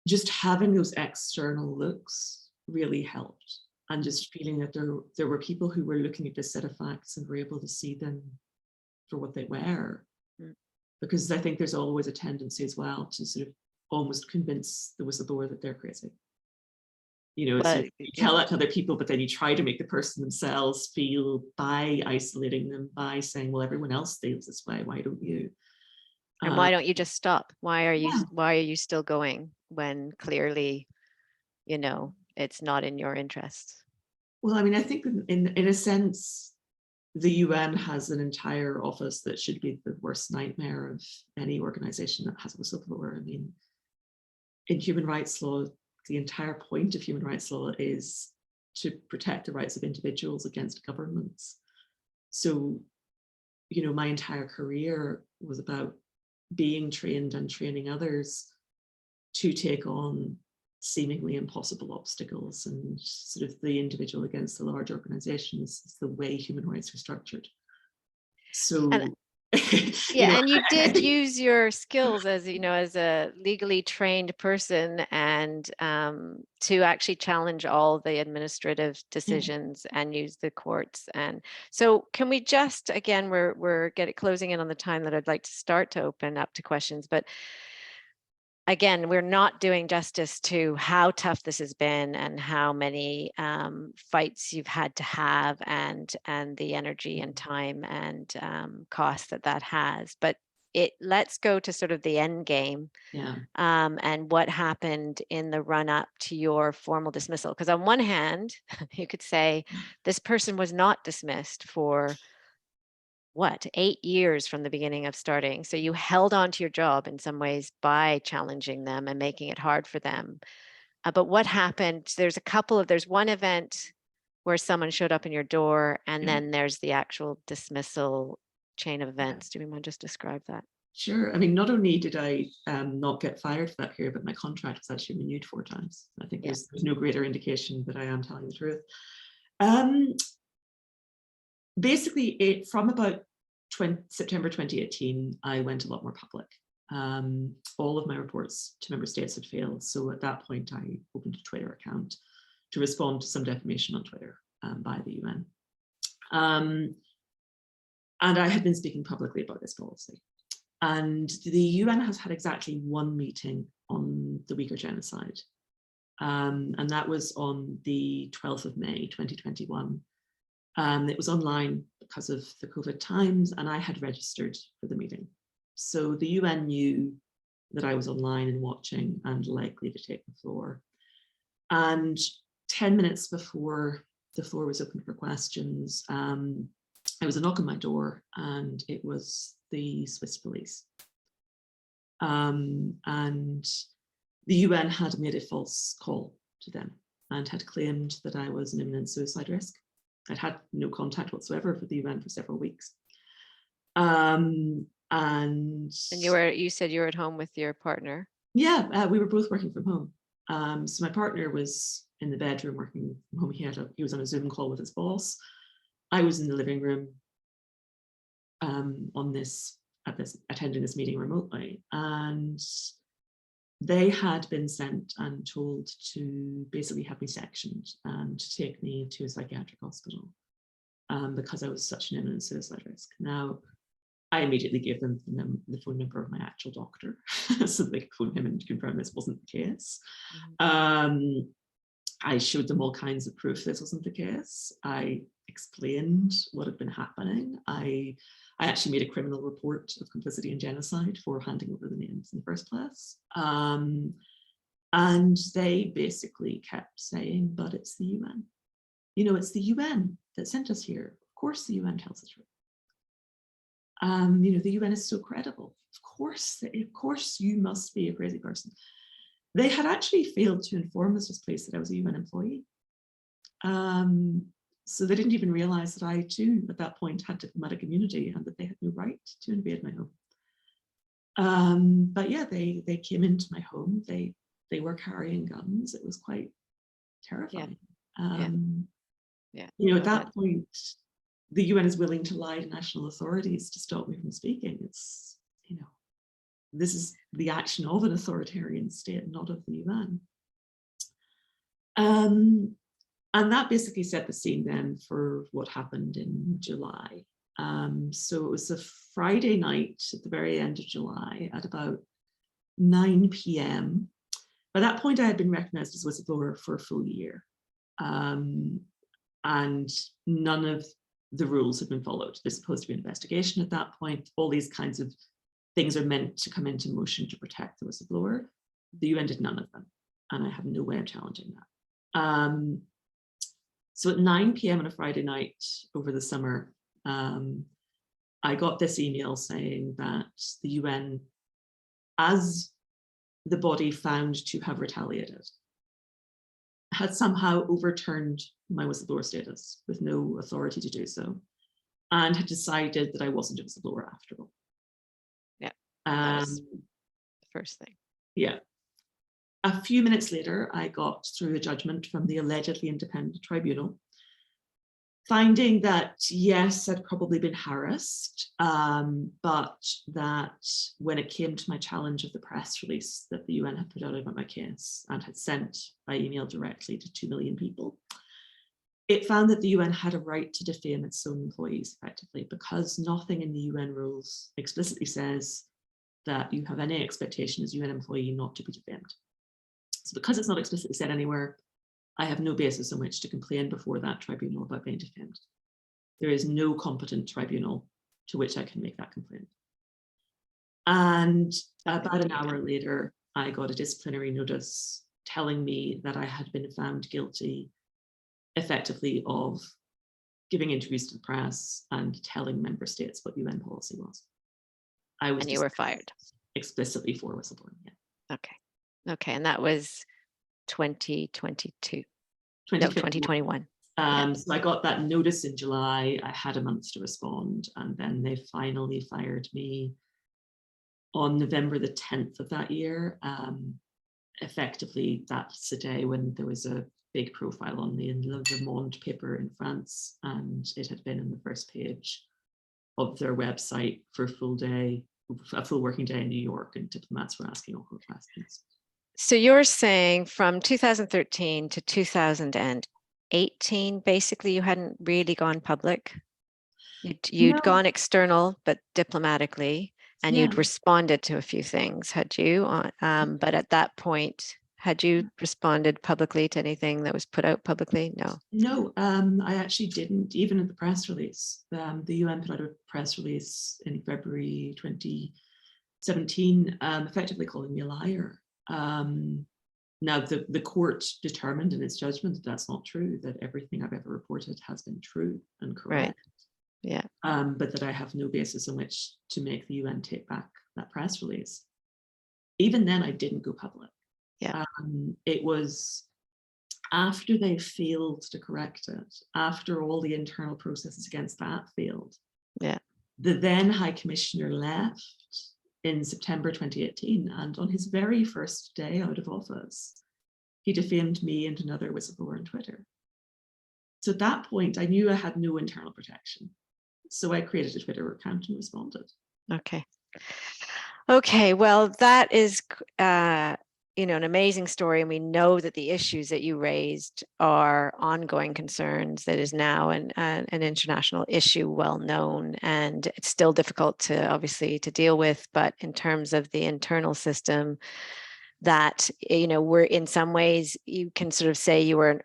just having those external looks really helped. And just feeling that there were people who were looking at this set of facts and were able to see them for what they were. Because I think there's always a tendency as well to sort of almost convince the whistleblower that they're crazy. You tell that to other people, but then you try to make the person themselves feel, by isolating them, by saying, well, everyone else feels this way, why don't you? And why don't you just stop? Why are you still going when clearly, it's not in your interest? Well, I mean, I think in a sense, the UN has an entire office that should be the worst nightmare of any organization that has a whistleblower. I mean, in human rights law, the entire point of human rights law is to protect the rights of individuals against governments. So, my entire career was about being trained and training others to take on seemingly impossible obstacles, and sort of the individual against the large organizations is the way human rights are structured. So and you did use your skills as as a legally trained person, and to actually challenge all the administrative decisions and use the courts. And so can we just, again, we're closing in on the time that I'd like to start to open up to questions, but again, we're not doing justice to how tough this has been and how many fights you've had to have, and the energy and time and cost that has. But let's go to sort of the end game. Yeah. And what happened in the run up to your formal dismissal. Because on one hand, you could say this person was not dismissed for what, 8 years from the beginning of starting. So you held on to your job in some ways by challenging them and making it hard for them. But what happened? There's one event where someone showed up in your door, and then there's the actual dismissal chain of events. Do we want to just describe that? Sure. I mean, not only did I not get fired for that period, but my contract was actually renewed 4 times. I think there's no greater indication that I am telling the truth. Basically, from about September 2018, I went a lot more public. All of my reports to member states had failed. So at that point, I opened a Twitter account to respond to some defamation on Twitter by the UN. And I had been speaking publicly about this policy. And the UN has had exactly 1 meeting on the Uyghur genocide. And that was on the 12th of May, 2021. It was online because of the COVID times, and I had registered for the meeting. So the UN knew that I was online and watching and likely to take the floor. And 10 minutes before the floor was open for questions, there was a knock on my door, and it was the Swiss police. And the UN had made a false call to them and had claimed that I was an imminent suicide risk. I'd had no contact whatsoever with the UN for several weeks. And you said you were at home with your partner? Yeah, we were both working from home. So my partner was in the bedroom working from home. He was on a Zoom call with his boss. I was in the living room attending this meeting remotely, and they had been sent and told to basically have me sectioned and to take me to a psychiatric hospital because I was such an imminent suicide risk. Now, I immediately gave them the phone number of my actual doctor so they could phone him and confirm this wasn't the case. I showed them all kinds of proof this wasn't the case. I explained what had been happening. I actually made a criminal report of complicity in genocide for handing over the names in the first place. And they basically kept saying, but it's the UN. You know, it's the UN that sent us here. Of course the UN tells the truth. You know, the UN is so credible. Of course you must be a crazy person. They had actually failed to inform this place that I was a UN employee. So they didn't even realize that I too, at that point, had diplomatic immunity and that they had no right to invade my home. But yeah, they came into my home. They were carrying guns. It was quite terrifying. You know, at that point, the UN is willing to lie to national authorities to stop me from speaking. It's, you know, this is the action of an authoritarian state, not of the UN. And that basically set the scene then for what happened in July. So it was a Friday night at the very end of July at about 9 p.m. By that point, I had been recognized as whistleblower for a full year. And none of the rules had been followed. There's supposed to be an investigation at that point. All these kinds of things are meant to come into motion to protect the whistleblower. The UN did none of them, and I have no way of challenging that. So at 9 p.m. on a Friday night over the summer, I got this email saying that the UN, as the body found to have retaliated, had somehow overturned my whistleblower status with no authority to do so, and had decided that I wasn't a whistleblower after all. Yeah, that was the first thing. Yeah. A few minutes later, I got through a judgment from the allegedly independent tribunal, finding that, yes, I'd probably been harassed, but that when it came to my challenge of the press release that the UN had put out about my case and had sent by email directly to 2 million people, it found that the UN had a right to defame its own employees effectively, because nothing in the UN rules explicitly says that you have any expectation as a UN employee not to be defamed. So because it's not explicitly said anywhere, I have no basis on which to complain before that tribunal about being defamed. There is no competent tribunal to which I can make that complaint. And about an hour later, I got a disciplinary notice telling me that I had been found guilty effectively of giving interviews to the press and telling member states what UN policy was. I was And you were fired explicitly for whistleblowing. Yeah. Okay. Okay. And that was 2022. 2021. 2021. So I got that notice in July. I had a month to respond, and then they finally fired me on November the 10th of that year. Effectively, that's the day when there was a big profile on the Le Monde paper in France, and it had been on the first page of their website for a full working day in New York, and diplomats were asking all the questions. So you're saying from 2013 to 2018, basically you hadn't really gone public. You'd No. gone external, but diplomatically, and Yeah. you'd responded to a few things, had you? But at that point, had you responded publicly to anything that was put out publicly? No. No, I actually didn't, even at the press release. The UN put out a press release in February 2017, effectively calling me a liar. Now, the court determined in its judgment that that's not true, that everything I've ever reported has been true and correct. Right. Yeah. But that I have no basis on which to make the UN take back that press release. Even then, I didn't go public. Yeah. It was after they failed to correct it, after all the internal processes against that failed. Yeah. The then High Commissioner left in September 2018, and on his very first day out of office, he defamed me and another whistleblower on Twitter. So at that point, I knew I had no internal protection. So I created a Twitter account and responded. Okay. Okay. Well, that is, an amazing story. And we know that the issues that you raised are ongoing concerns. That is now an international issue, well known, and it's still difficult to deal with. But in terms of the internal system, that, we're in some ways, you can sort of say you were,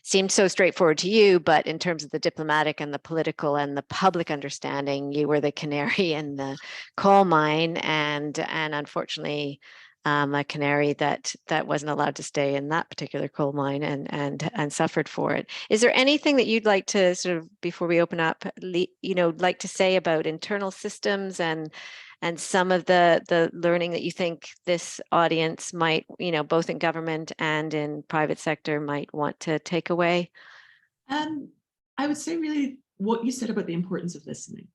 seemed so straightforward to you, but in terms of the diplomatic and the political and the public understanding, you were the canary in the coal mine, and unfortunately, a canary that wasn't allowed to stay in that particular coal mine and suffered for it. Is there anything that you'd like to sort of, before we open up, like to say about internal systems and some of the learning that you think this audience might, both in government and in private sector, might want to take away? I would say really what you said about the importance of listening,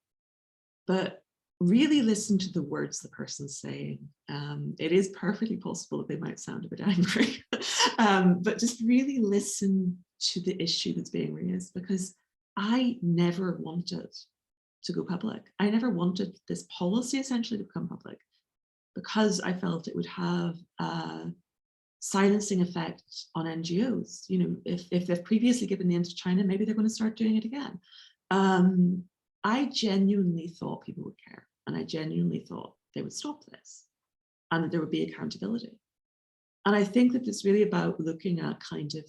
but really listen to the words the person's saying. It is perfectly possible that they might sound a bit angry, but just really listen to the issue that's being raised, because I never wanted to go public. I never wanted this policy essentially to become public, because I felt it would have a silencing effect on NGOs. If they've previously given names to China, maybe they're going to start doing it again. I genuinely thought people would care, and I genuinely thought they would stop this, and that there would be accountability. And I think that it's really about looking at kind of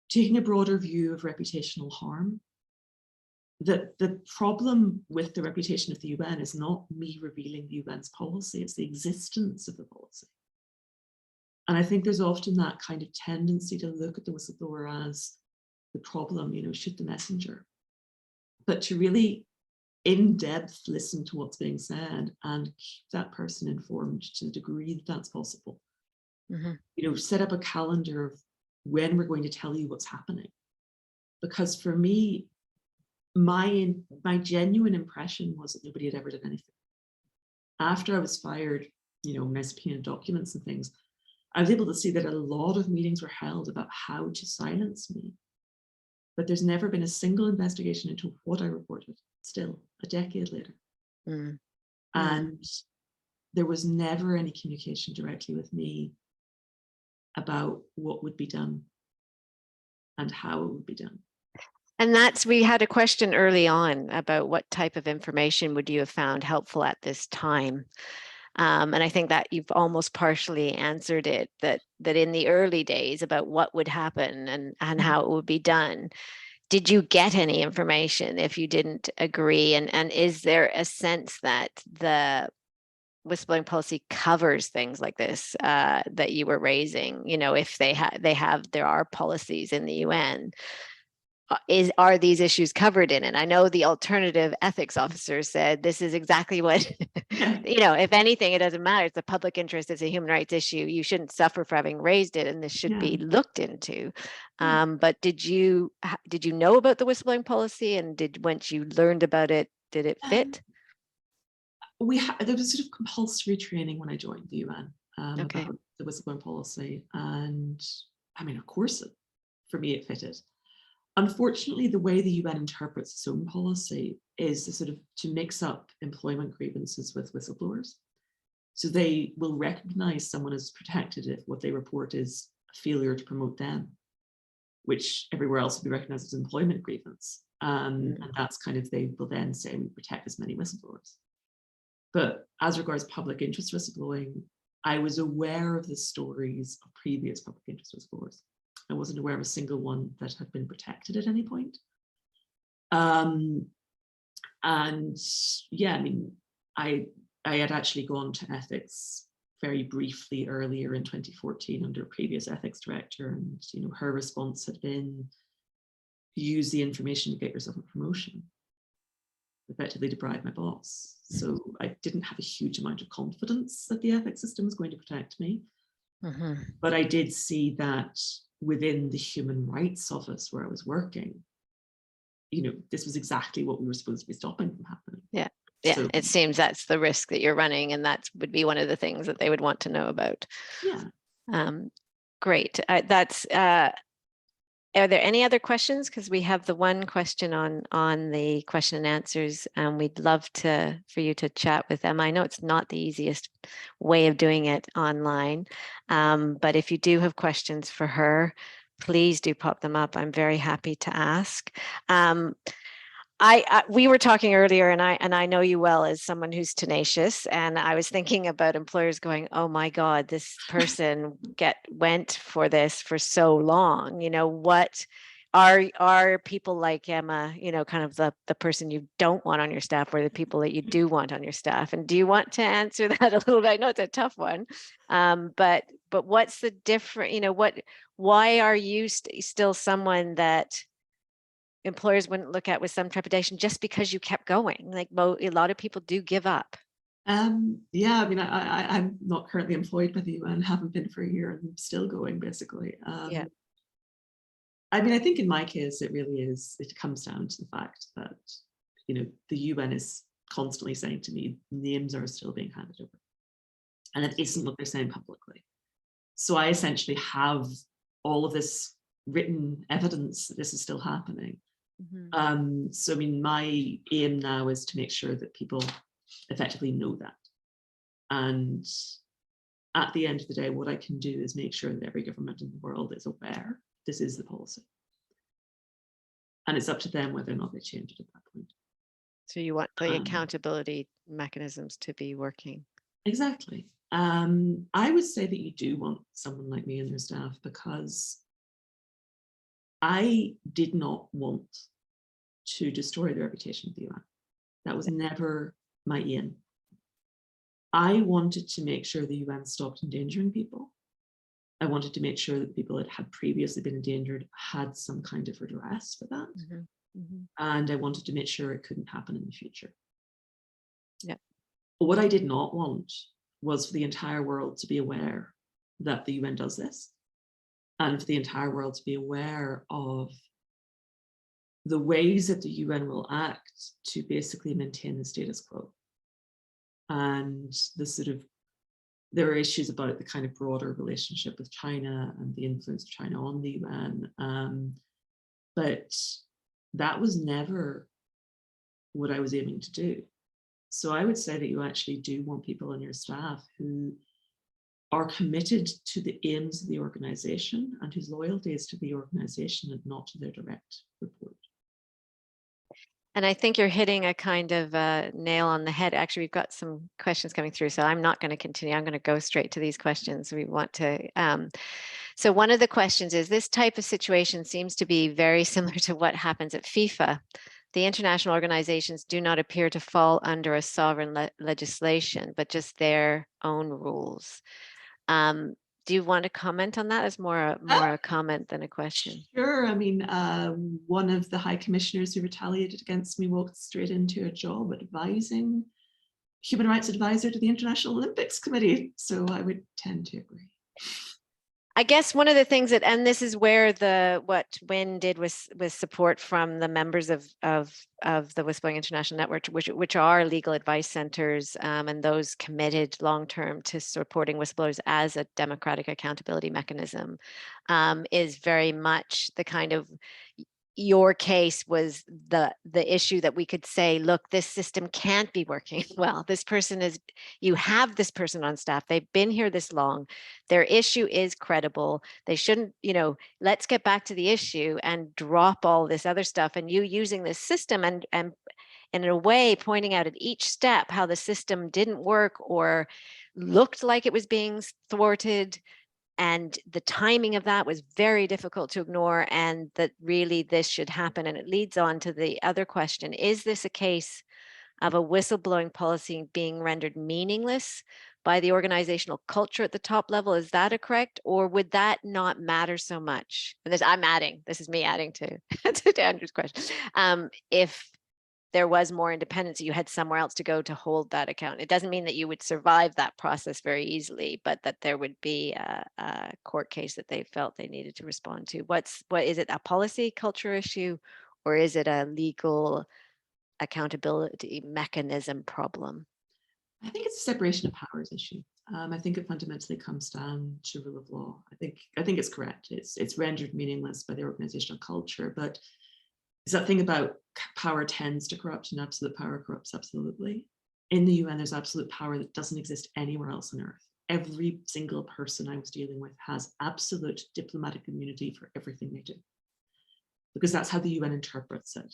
taking a broader view of reputational harm. That the problem with the reputation of the UN is not me revealing the UN's policy, it's the existence of the policy. And I think there's often that kind of tendency to look at the whistleblower as the problem, shoot the messenger. But to really in depth listen to what's being said and keep that person informed to the degree that that's possible. Mm-hmm. Set up a calendar of when we're going to tell you what's happening. Because for me, my genuine impression was that nobody had ever done anything. After I was fired, when I subpoenaed documents and things, I was able to see that a lot of meetings were held about how to silence me. But there's never been a single investigation into what I reported, still, a decade later. Mm. And there was never any communication directly with me about what would be done and how it would be done. And we had a question early on about what type of information would you have found helpful at this time? And I think that you've almost partially answered it, that in the early days about what would happen and how it would be done. Did you get any information if you didn't agree? And is there a sense that the whistleblowing policy covers things like this that you were raising? You know, if there are policies in the UN. Are these issues covered in it? I know the alternative ethics officer said this is exactly what, you know, if anything, it doesn't matter. It's a public interest. It's a human rights issue. You shouldn't suffer for having raised it, and this should be looked into. But did you know about the whistleblowing policy, and once you learned about it, did it fit? There was sort of compulsory training when I joined the UN Okay. about the whistleblowing policy, and I mean, of course, for me, it fitted. Unfortunately, the way the UN interprets its own policy is to mix up employment grievances with whistleblowers. So they will recognize someone as protected if what they report is a failure to promote them, which everywhere else would be recognized as an employment grievance. And that's they will then say we protect as many whistleblowers. But as regards public interest whistleblowing, I was aware of the stories of previous public interest whistleblowers. I wasn't aware of a single one that had been protected at any point. And yeah, I mean, I had actually gone to ethics very briefly earlier in 2014 under a previous ethics director, and you know, her response had been, use the information to get yourself a promotion. Effectively deprive my boss. So I didn't have a huge amount of confidence that the ethics system was going to protect me. But I did see that within the Human Rights Office where I was working, you know, this was exactly what we were supposed to be stopping from happening. Yeah. Yeah, so, it seems that's the risk that you're running, and that would be one of the things that they would want to know about. Yeah. Great. Are there any other questions? Because we have the one question on the question and answers, and we'd love for you to chat with them. I know it's not the easiest way of doing it online, but if you do have questions for her, please do pop them up. I'm very happy to ask. We were talking earlier, and I know you well as someone who's tenacious, and I was thinking about employers going, oh my God, this person went for this for so long. You know, what are people like Emma, you know, kind of the person you don't want on your staff, or the people that you do want on your staff? And do you want to answer that a little bit? I know it's a tough one, but what's the different, you know, why are you still someone that employers wouldn't look at with some trepidation just because you kept going? Like a lot of people do give up. Yeah, I mean, I'm not currently employed by the UN, haven't been for a year, and I'm still going, basically. Yeah. I mean, I think in my case, it comes down to the fact that, you know, the UN is constantly saying to me, names are still being handed over. And it isn't what they're saying publicly. So I essentially have all of this written evidence that this is still happening. So I mean, my aim now is to make sure that people effectively know that. And at the end of the day, what I can do is make sure that every government in the world is aware this is the policy. And it's up to them whether or not they change it at that point. So you want the accountability mechanisms to be working. Exactly. I would say that you do want someone like me and their staff, because I did not want to destroy the reputation of the UN. That was never my aim. I wanted to make sure the UN stopped endangering people. I wanted to make sure that people that had previously been endangered had some kind of redress for that. And I wanted to make sure it couldn't happen in the future. Yeah. But what I did not want was for the entire world to be aware that the UN does this, and for the entire world to be aware of the ways that the UN will act to basically maintain the status quo. And there are issues about the kind of broader relationship with China and the influence of China on the UN. But that was never what I was aiming to do. So I would say that you actually do want people on your staff who are committed to the aims of the organization and whose loyalty is to the organization and not to their direct report. And I think you're hitting a kind of nail on the head. Actually, we've got some questions coming through, so I'm not going to continue. I'm going to go straight to these questions. We want to. So one of the questions is, this type of situation seems to be very similar to what happens at FIFA. The international organizations do not appear to fall under a sovereign legislation, but just their own rules. Do you want to comment on that? As more a comment than a question. Sure. I mean, one of the high commissioners who retaliated against me walked straight into a job advising human rights advisor to the International Olympics Committee. So I would tend to agree. I guess one of the things that, and this is where what WIN did was support from the members of the Whistleblowing International Network, which are legal advice centers, and those committed long-term to supporting whistleblowers as a democratic accountability mechanism, is very much the kind of, your case was the issue that we could say, look, this system can't be working well. This person is, you have this person on staff, they've been here this long, their issue is credible, they shouldn't, let's get back to the issue and drop all this other stuff. And you using this system and in a way pointing out at each step how the system didn't work or looked like it was being thwarted, and the timing of that was very difficult to ignore, and that really this should happen. And it leads on to the other question: is this a case of a whistleblowing policy being rendered meaningless by the organizational culture at the top level? Is that a correct, or would that not matter so much? And this is me adding to to Andrew's question. If there was more independence, you had somewhere else to go to hold that account. It doesn't mean that you would survive that process very easily, but that there would be a court case that they felt they needed to respond to. What is it, a policy culture issue, or is it a legal accountability mechanism problem? I think it's a separation of powers issue. I think it fundamentally comes down to rule of law. I think it's correct. It's rendered meaningless by the organizational culture, but it's that thing about power tends to corrupt, and absolute power corrupts absolutely. In the UN, there's absolute power that doesn't exist anywhere else on earth. Every single person I was dealing with has absolute diplomatic immunity for everything they do, because that's how the UN interprets it.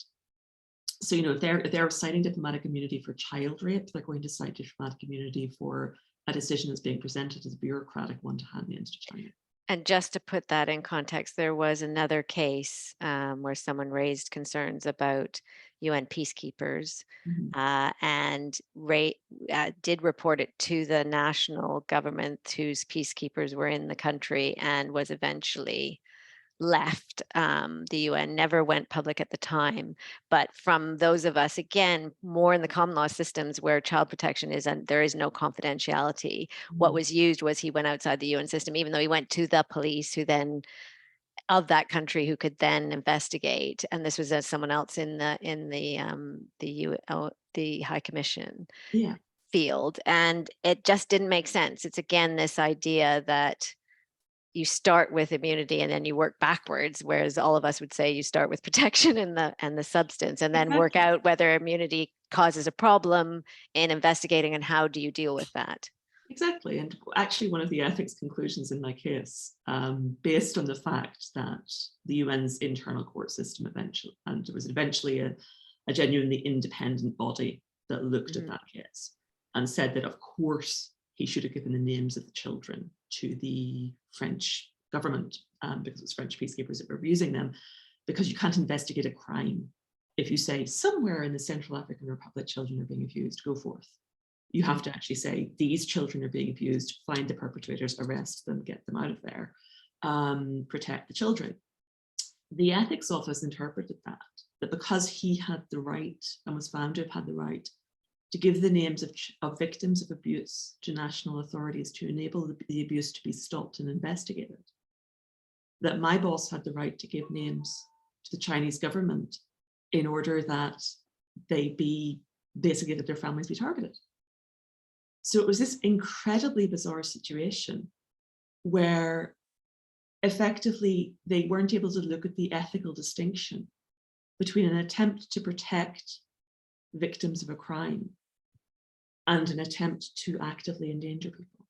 So, if they're citing diplomatic immunity for child rape, they're going to cite diplomatic immunity for a decision that's being presented as a bureaucratic one to hand into China. And just to put that in context, there was another case where someone raised concerns about UN peacekeepers, and did report it to the national government whose peacekeepers were in the country, and was eventually left the UN, never went public at the time. But from those of us, again, more in the common law systems where child protection is, and there is no confidentiality, what was used was he went outside the UN system, even though he went to the police, who then of that country, who could then investigate. And this was as someone else in the High Commission field, and it just didn't make sense. It's again this idea that you start with immunity and then you work backwards, whereas all of us would say you start with protection and the substance, and then work out whether immunity causes a problem in investigating, and how do you deal with that. Exactly. And actually, one of the ethics conclusions in my case, based on the fact that the UN's internal court system and there was eventually a genuinely independent body that looked at that case and said that, of course, he should have given the names of the children to the French government, because it was French peacekeepers that were using them, because you can't investigate a crime if you say somewhere in the Central African Republic children are being abused, go forth. You have to actually say these children are being abused, find the perpetrators, arrest them, get them out of there, protect the children. The ethics office interpreted that because he had the right and was found to have had the right to give the names of victims of abuse to national authorities to enable the abuse to be stopped and investigated, that my boss had the right to give names to the Chinese government in order that that their families be targeted. So it was this incredibly bizarre situation where effectively they weren't able to look at the ethical distinction between an attempt to protect victims of a crime and an attempt to actively endanger people.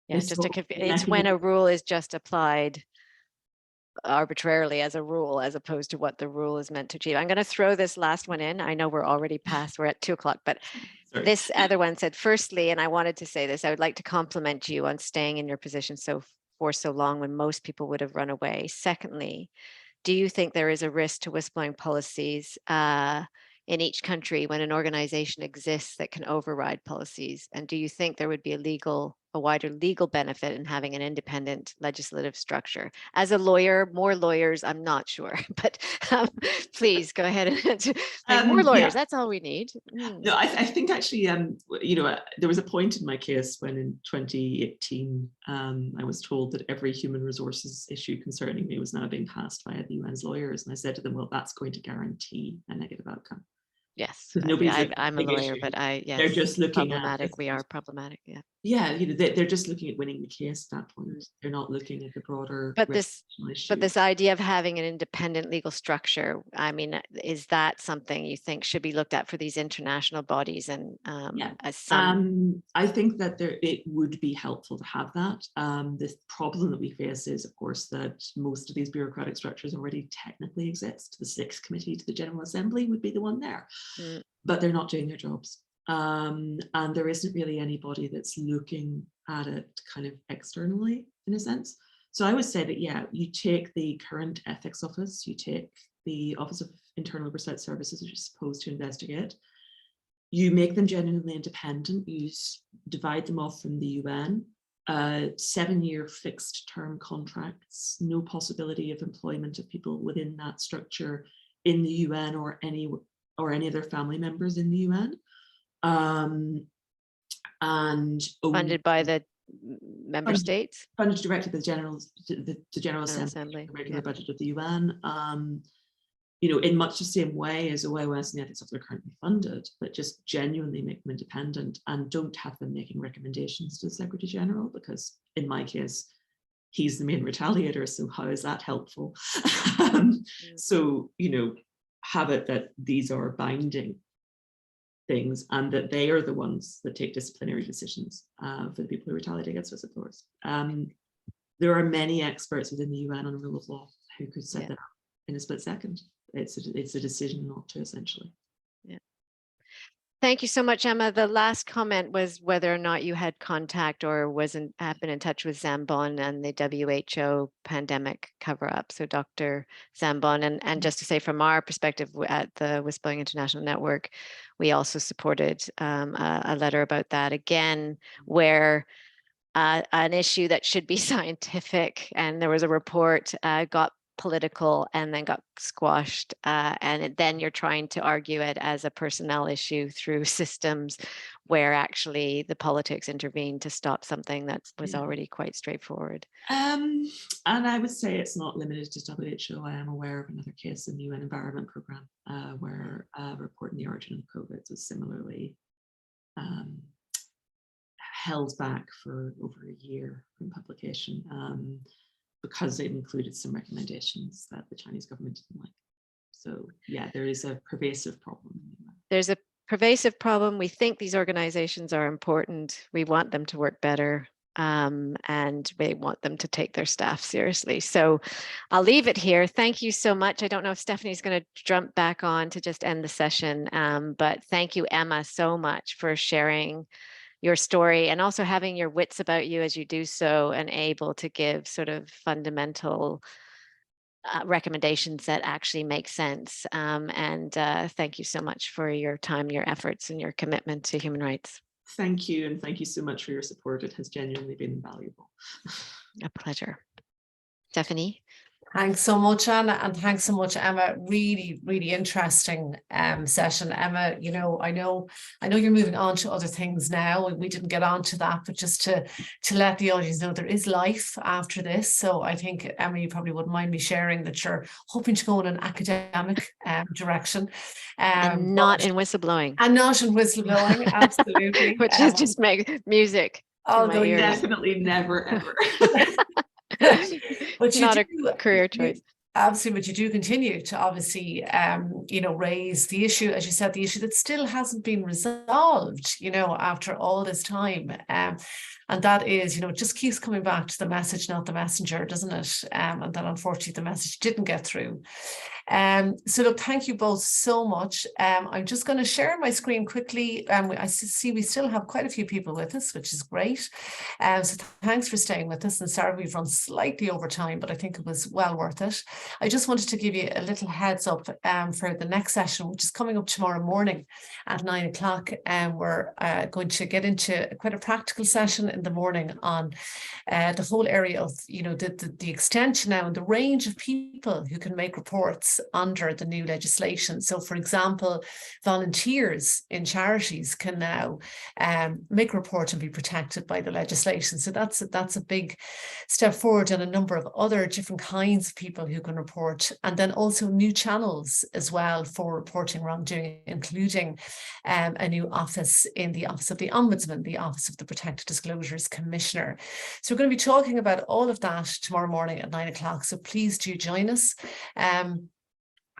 Yeah, it's when a rule is just applied arbitrarily as a rule, as opposed to what the rule is meant to achieve. I'm going to throw this last one in. I know we're already past, we're at 2:00, but Sorry. this other one said, firstly, and I wanted to say this, I would like to compliment you on staying in your position for so long when most people would have run away. Secondly, do you think there is a risk to whistleblowing policies in each country when an organization exists that can override policies? And do you think there would be a wider legal benefit in having an independent legislative structure? As a lawyer, more lawyers, I'm not sure, but please go ahead and more lawyers. That's all we need. No, I think actually, there was a point in my case when in 2018, I was told that every human resources issue concerning me was now being passed via the UN's lawyers. And I said to them, well, that's going to guarantee a negative outcome. Yes, I'm a lawyer, but yes, they're just looking problematic. We are problematic. Yeah. Yeah, they're just looking at winning the case at that point. They're not looking at the broader. But this idea of having an independent legal structure, I mean, is that something you think should be looked at for these international bodies? And I think that it would be helpful to have that. The problem that we face is, of course, that most of these bureaucratic structures already technically exist. The 6th committee to the General Assembly would be the one there, but they're not doing their jobs. And there isn't really anybody that's looking at it kind of externally, in a sense. So I would say that, yeah, you take the current ethics office, you take the Office of Internal Oversight Services, which is supposed to investigate, you make them genuinely independent, you divide them off from the UN, 7-year fixed term contracts, no possibility of employment of people within that structure in the UN or any of their family members in the UN. And funded by the member states, funded directly by the General Assembly, the regular budget of the UN. In much the same way as OIOS and the ethics office are currently funded, but just genuinely make them independent and don't have them making recommendations to the Secretary General, because in my case, he's the main retaliator. So how is that helpful? So, have it that these are binding things and that they are the ones that take disciplinary decisions for the people who retaliate against whistleblowers. There are many experts within the UN on rule of law who could set that up in a split second. It's a decision not to, essentially. Yeah. Thank you so much, Emma. The last comment was whether or not you had contact or have been in touch with Zambon and the WHO pandemic cover-up. So Dr. Zambon, and just to say from our perspective at the Whistleblowing International Network, we also supported a letter about that again, where an issue that should be scientific, and there was a report got political and then got squashed, and then you're trying to argue it as a personnel issue through systems where actually the politics intervened to stop something that was already quite straightforward. And I would say it's not limited to WHO. I am aware of another case in the UN Environment Programme where reporting the origin of COVID was similarly held back for over a year from publication. Because it included some recommendations that the Chinese government didn't like. So yeah, there is a pervasive problem. There's a pervasive problem. We think these organizations are important. We want them to work better, and we want them to take their staff seriously. So I'll leave it here. Thank you so much. I don't know if Stephanie's going to jump back on to just end the session, but thank you, Emma, so much for sharing your story and also having your wits about you as you do so and able to give sort of fundamental recommendations that actually make sense. And thank you so much for your time, your efforts, and your commitment to human rights. Thank you. And thank you so much for your support. It has genuinely been valuable. A pleasure. Stephanie? Thanks so much, Anna, and thanks so much, Emma. Really, really interesting session. Emma, I know you're moving on to other things now, and we didn't get on to that, but just to let the audience know there is life after this. So I think, Emma, you probably wouldn't mind me sharing that you're hoping to go in an academic direction. And not in whistleblowing. And not in whistleblowing, absolutely. Which is just music. Although definitely never, ever. But not a career choice. Absolutely, but you do continue to obviously, raise the issue, as you said, the issue that still hasn't been resolved, after all this time. And And that is, you know, it just keeps coming back to the message, not the messenger, doesn't it? And that unfortunately the message didn't get through. So look, thank you both so much. I'm just going to share my screen quickly. I see we still have quite a few people with us, which is great. So thanks for staying with us. And sorry, we've run slightly over time, but I think it was well worth it. I just wanted to give you a little heads up for the next session, which is coming up tomorrow morning at 9 o'clock. And we're going to get into quite a practical session in the morning on the whole area of, you know, the extension now and the range of people who can make reports under the new legislation. So, for example, volunteers in charities can now make a report and be protected by the legislation. So that's a big step forward, and a number of other different kinds of people who can report, and then also new channels as well for reporting wrongdoing, including a new office in the Office of the Ombudsman, the Office of the Protected Disclosures Commissioner. So we're going to be talking about all of that tomorrow morning at 9 o'clock. So please do join us.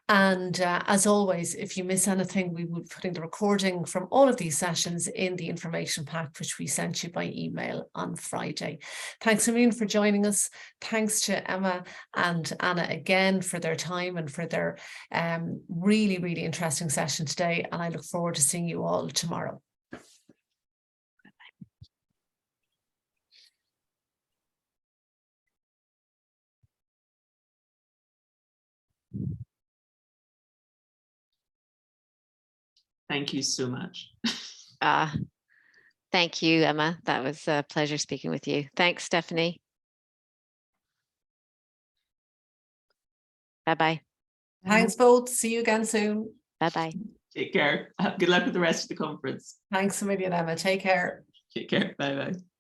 And as always, if you miss anything, we will be putting the recording from all of these sessions in the information pack, which we sent you by email on Friday. Thanks a million for joining us. Thanks to Emma and Anna again for their time and for their really, really interesting session today. And I look forward to seeing you all tomorrow. Thank you so much. Thank you, Emma. That was a pleasure speaking with you. Thanks, Stephanie. Bye-bye. Thanks both. See you again soon. Bye-bye. Take care. Good luck with the rest of the conference. Thanks a million, Emma. Take care. Take care. Bye-bye.